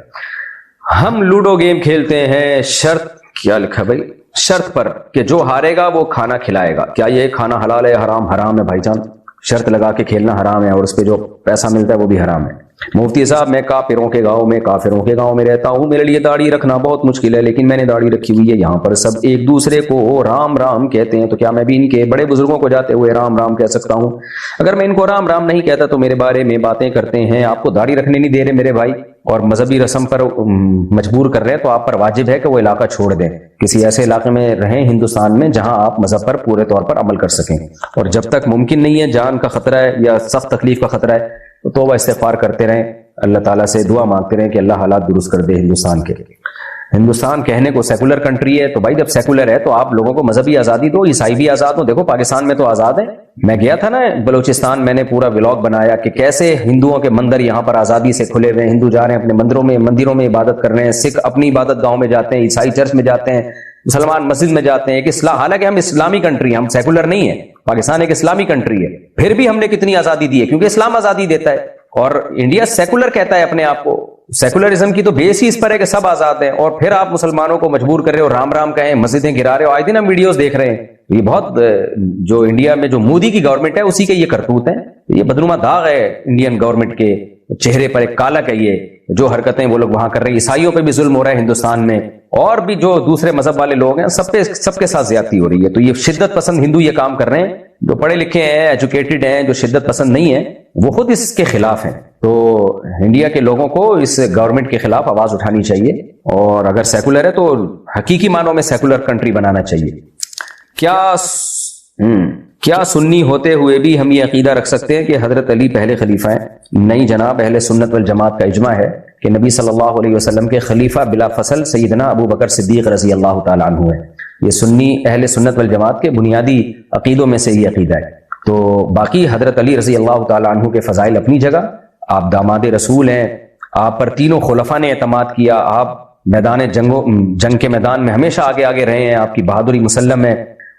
ہم لوڈو گیم کھیلتے ہیں, شرط کیا لکھا بھائی, شرط پر کہ جو ہارے گا وہ کھانا کھلائے گا. کیا یہ کھانا حلال ہے حرام؟ حرام ہے بھائی جان, شرط لگا کے کھیلنا حرام ہے, اور اس پہ جو پیسہ ملتا ہے وہ بھی حرام ہے. مفتی صاحب میں کافروں کے گاؤں میں رہتا ہوں, میرے لیے داڑھی رکھنا بہت مشکل ہے, لیکن میں نے داڑھی رکھی ہوئی ہے. یہاں پر سب ایک دوسرے کو رام رام کہتے ہیں, تو کیا میں بھی ان کے بڑے بزرگوں کو جاتے ہوئے رام رام کہہ سکتا ہوں؟ اگر میں ان کو رام رام نہیں کہتا تو میرے بارے میں باتیں کرتے ہیں. آپ کو داڑھی رکھنے نہیں دے رہے میرے بھائی, اور مذہبی رسم پر مجبور کر رہے ہیں, تو آپ پر واجب ہے کہ وہ علاقہ چھوڑ دیں, کسی ایسے علاقے میں رہیں ہندوستان میں جہاں آپ مذہب پر پورے طور پر عمل کر سکیں. اور جب تک ممکن نہیں ہے, جان کا خطرہ ہے یا سخت تکلیف کا خطرہ ہے, تو توبہ استغفار کرتے رہیں, اللہ تعالیٰ سے دعا مانگتے رہیں کہ اللہ حالات درست کر دے ہندوستان کے. ہندوستان کہنے کو سیکولر کنٹری ہے, تو بھائی جب سیکولر ہے تو آپ لوگوں کو مذہبی آزادی دو, عیسائی بھی آزاد ہو. دیکھو پاکستان میں تو آزاد ہے. میں گیا تھا نا بلوچستان, میں نے پورا ولاگ بنایا کہ کیسے ہندوؤں کے مندر یہاں پر آزادی سے کھلے ہوئے ہیں, ہندو جا رہے ہیں اپنے مندروں میں عبادت کر رہے ہیں, سکھ اپنی عبادت گاہوں میں جاتے ہیں, عیسائی چرچ میں جاتے ہیں, مسلمان مسجد میں جاتے ہیں. حالانکہ ہم اسلامی کنٹری ہیں, ہم سیکولر نہیں ہیں. پاکستان ایک اسلامی کنٹری ہے, پھر بھی ہم نے کتنی آزادی دی ہے, کیونکہ اسلام آزادی دیتا ہے. اور انڈیا سیکولر کہتا ہے اپنے آپ کو. سیکولرزم کی تو بیس ہی اس پر ہے کہ سب آزاد ہیں, اور پھر آپ مسلمانوں کو مجبور کر رہے ہو رام رام کہیں, مسجدیں گرا رہے ہو. آئے دن ہم ویڈیوز دیکھ رہے ہیں, یہ بہت جو انڈیا میں جو مودی کی گورنمنٹ ہے اسی کے یہ کرتوت ہیں. یہ بدنما داغ ہے انڈین گورنمنٹ کے چہرے پر, ایک کالک ہے یہ, جو حرکتیں وہ لوگ وہاں کر رہے ہیں. عیسائیوں پہ بھی ظلم ہو رہا ہے ہندوستان میں, اور بھی جو دوسرے مذہب والے لوگ ہیں سب کے ساتھ زیادتی ہو رہی ہے. تو یہ شدت پسند ہندو یہ کام کر رہے ہیں, جو پڑھے لکھے ہیں, ایجوکیٹڈ ہیں, جو شدت پسند نہیں ہیں, وہ خود اس کے خلاف ہیں. تو انڈیا کے لوگوں کو اس گورنمنٹ کے خلاف آواز اٹھانی چاہیے, اور اگر سیکولر ہے تو حقیقی معنوں میں سیکولر کنٹری بنانا چاہیے. کیا سنی ہوتے ہوئے بھی ہم یہ عقیدہ رکھ سکتے ہیں کہ حضرت علی پہلے خلیفہ ہیں؟ نہیں جناب, اہل سنت والجماعت کا اجماع ہے کہ نبی صلی اللہ علیہ وسلم کے خلیفہ بلا فصل سیدنا ابو بکر صدیق رضی اللہ تعالیٰ عنہ ہے. یہ سنی اہل سنت والجماعت کے بنیادی عقیدوں میں سے یہ عقیدہ ہے. تو باقی حضرت علی رضی اللہ تعالیٰ عنہ کے فضائل اپنی جگہ, آپ داماد رسول ہیں, آپ پر تینوں خلفاء نے اعتماد کیا, آپ میدان جنگ کے میدان میں ہمیشہ آگے رہے ہیں, آپ کی بہادری مسلم ہے.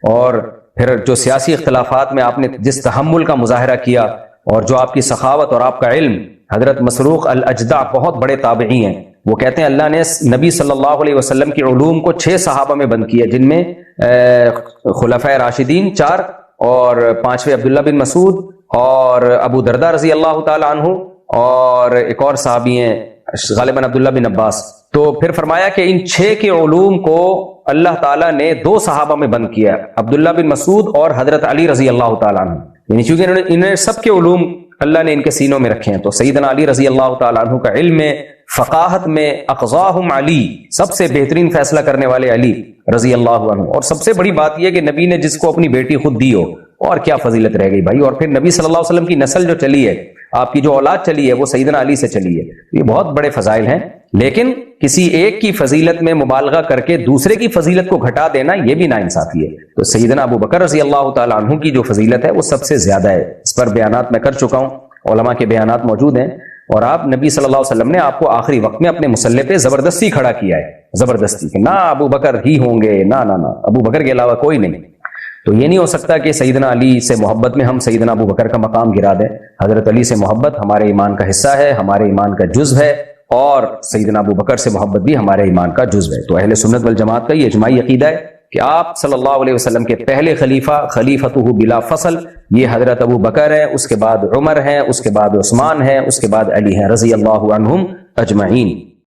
اور پھر جو سیاسی اختلافات میں آپ نے جس تحمل کا مظاہرہ کیا, اور جو آپ کی سخاوت اور آپ کا علم, حضرت مسروق الاجدع بہت بڑے تابعی ہیں, وہ کہتے ہیں اللہ نے نبی صلی اللہ علیہ وسلم کے علوم کو 6 صحابہ میں بند کیا, جن میں خلفائے راشدین 4, اور 5ویں عبداللہ بن مسعود, اور ابو دردہ رضی اللہ تعالی عنہ, اور ایک اور صحابی ہیں غالباً عبداللہ بن عباس. تو پھر فرمایا کہ ان 6 کے علوم کو اللہ تعالیٰ نے 2 صحابہ میں بند کیا, عبداللہ بن مسعود اور حضرت علی رضی اللہ تعالیٰ عنہ. یعنی چونکہ انہیں سب کے علوم اللہ نے ان کے سینوں میں رکھے ہیں, تو سیدنا علی رضی اللہ تعالیٰ عنہ کا علم میں, فقاہت میں, اقضاہم علی, سب سے بہترین فیصلہ کرنے والے علی رضی اللہ عنہ. اور سب سے بڑی بات یہ کہ نبی نے جس کو اپنی بیٹی خود دی ہو, اور کیا فضیلت رہ گئی بھائی. اور پھر نبی صلی اللہ علیہ وسلم کی نسل جو چلی ہے, آپ کی جو اولاد چلی ہے, وہ سیدنا علی سے چلی ہے. یہ بہت بڑے فضائل ہیں, لیکن کسی ایک کی فضیلت میں مبالغہ کر کے دوسرے کی فضیلت کو گھٹا دینا یہ بھی ناانصافی ہے. تو سیدنا ابو بکر رضی اللہ تعالیٰ عنہ کی جو فضیلت ہے وہ سب سے زیادہ ہے. اس پر بیانات میں کر چکا ہوں, علماء کے بیانات موجود ہیں. اور آپ نبی صلی اللہ علیہ وسلم نے آپ کو آخری وقت میں اپنے مسلح پہ زبردستی کھڑا کیا ہے, زبردستی, کہ نہ ابو بکر ہی ہوں گے, نہ ابو بکر کے علاوہ کوئی نہیں. تو یہ نہیں ہو سکتا کہ سیدنا علی سے محبت میں ہم سیدنا ابو بکر کا مقام گرا دیں. حضرت علی سے محبت ہمارے ایمان کا حصہ ہے, ہمارے ایمان کا جزو ہے, اور سیدنا ابو بکر سے محبت بھی ہمارے ایمان کا جزو ہے. تو اہل سنت والجماعت کا یہ اجماعی عقیدہ ہے کہ آپ صلی اللہ علیہ وسلم کے پہلے خلیفہ, خلیفۃ بلا فصل, یہ حضرت ابو بکر ہیں, اس کے بعد عمر ہیں, اس کے بعد عثمان ہیں, اس کے بعد علی ہیں رضی اللہ عنہم اجمعین.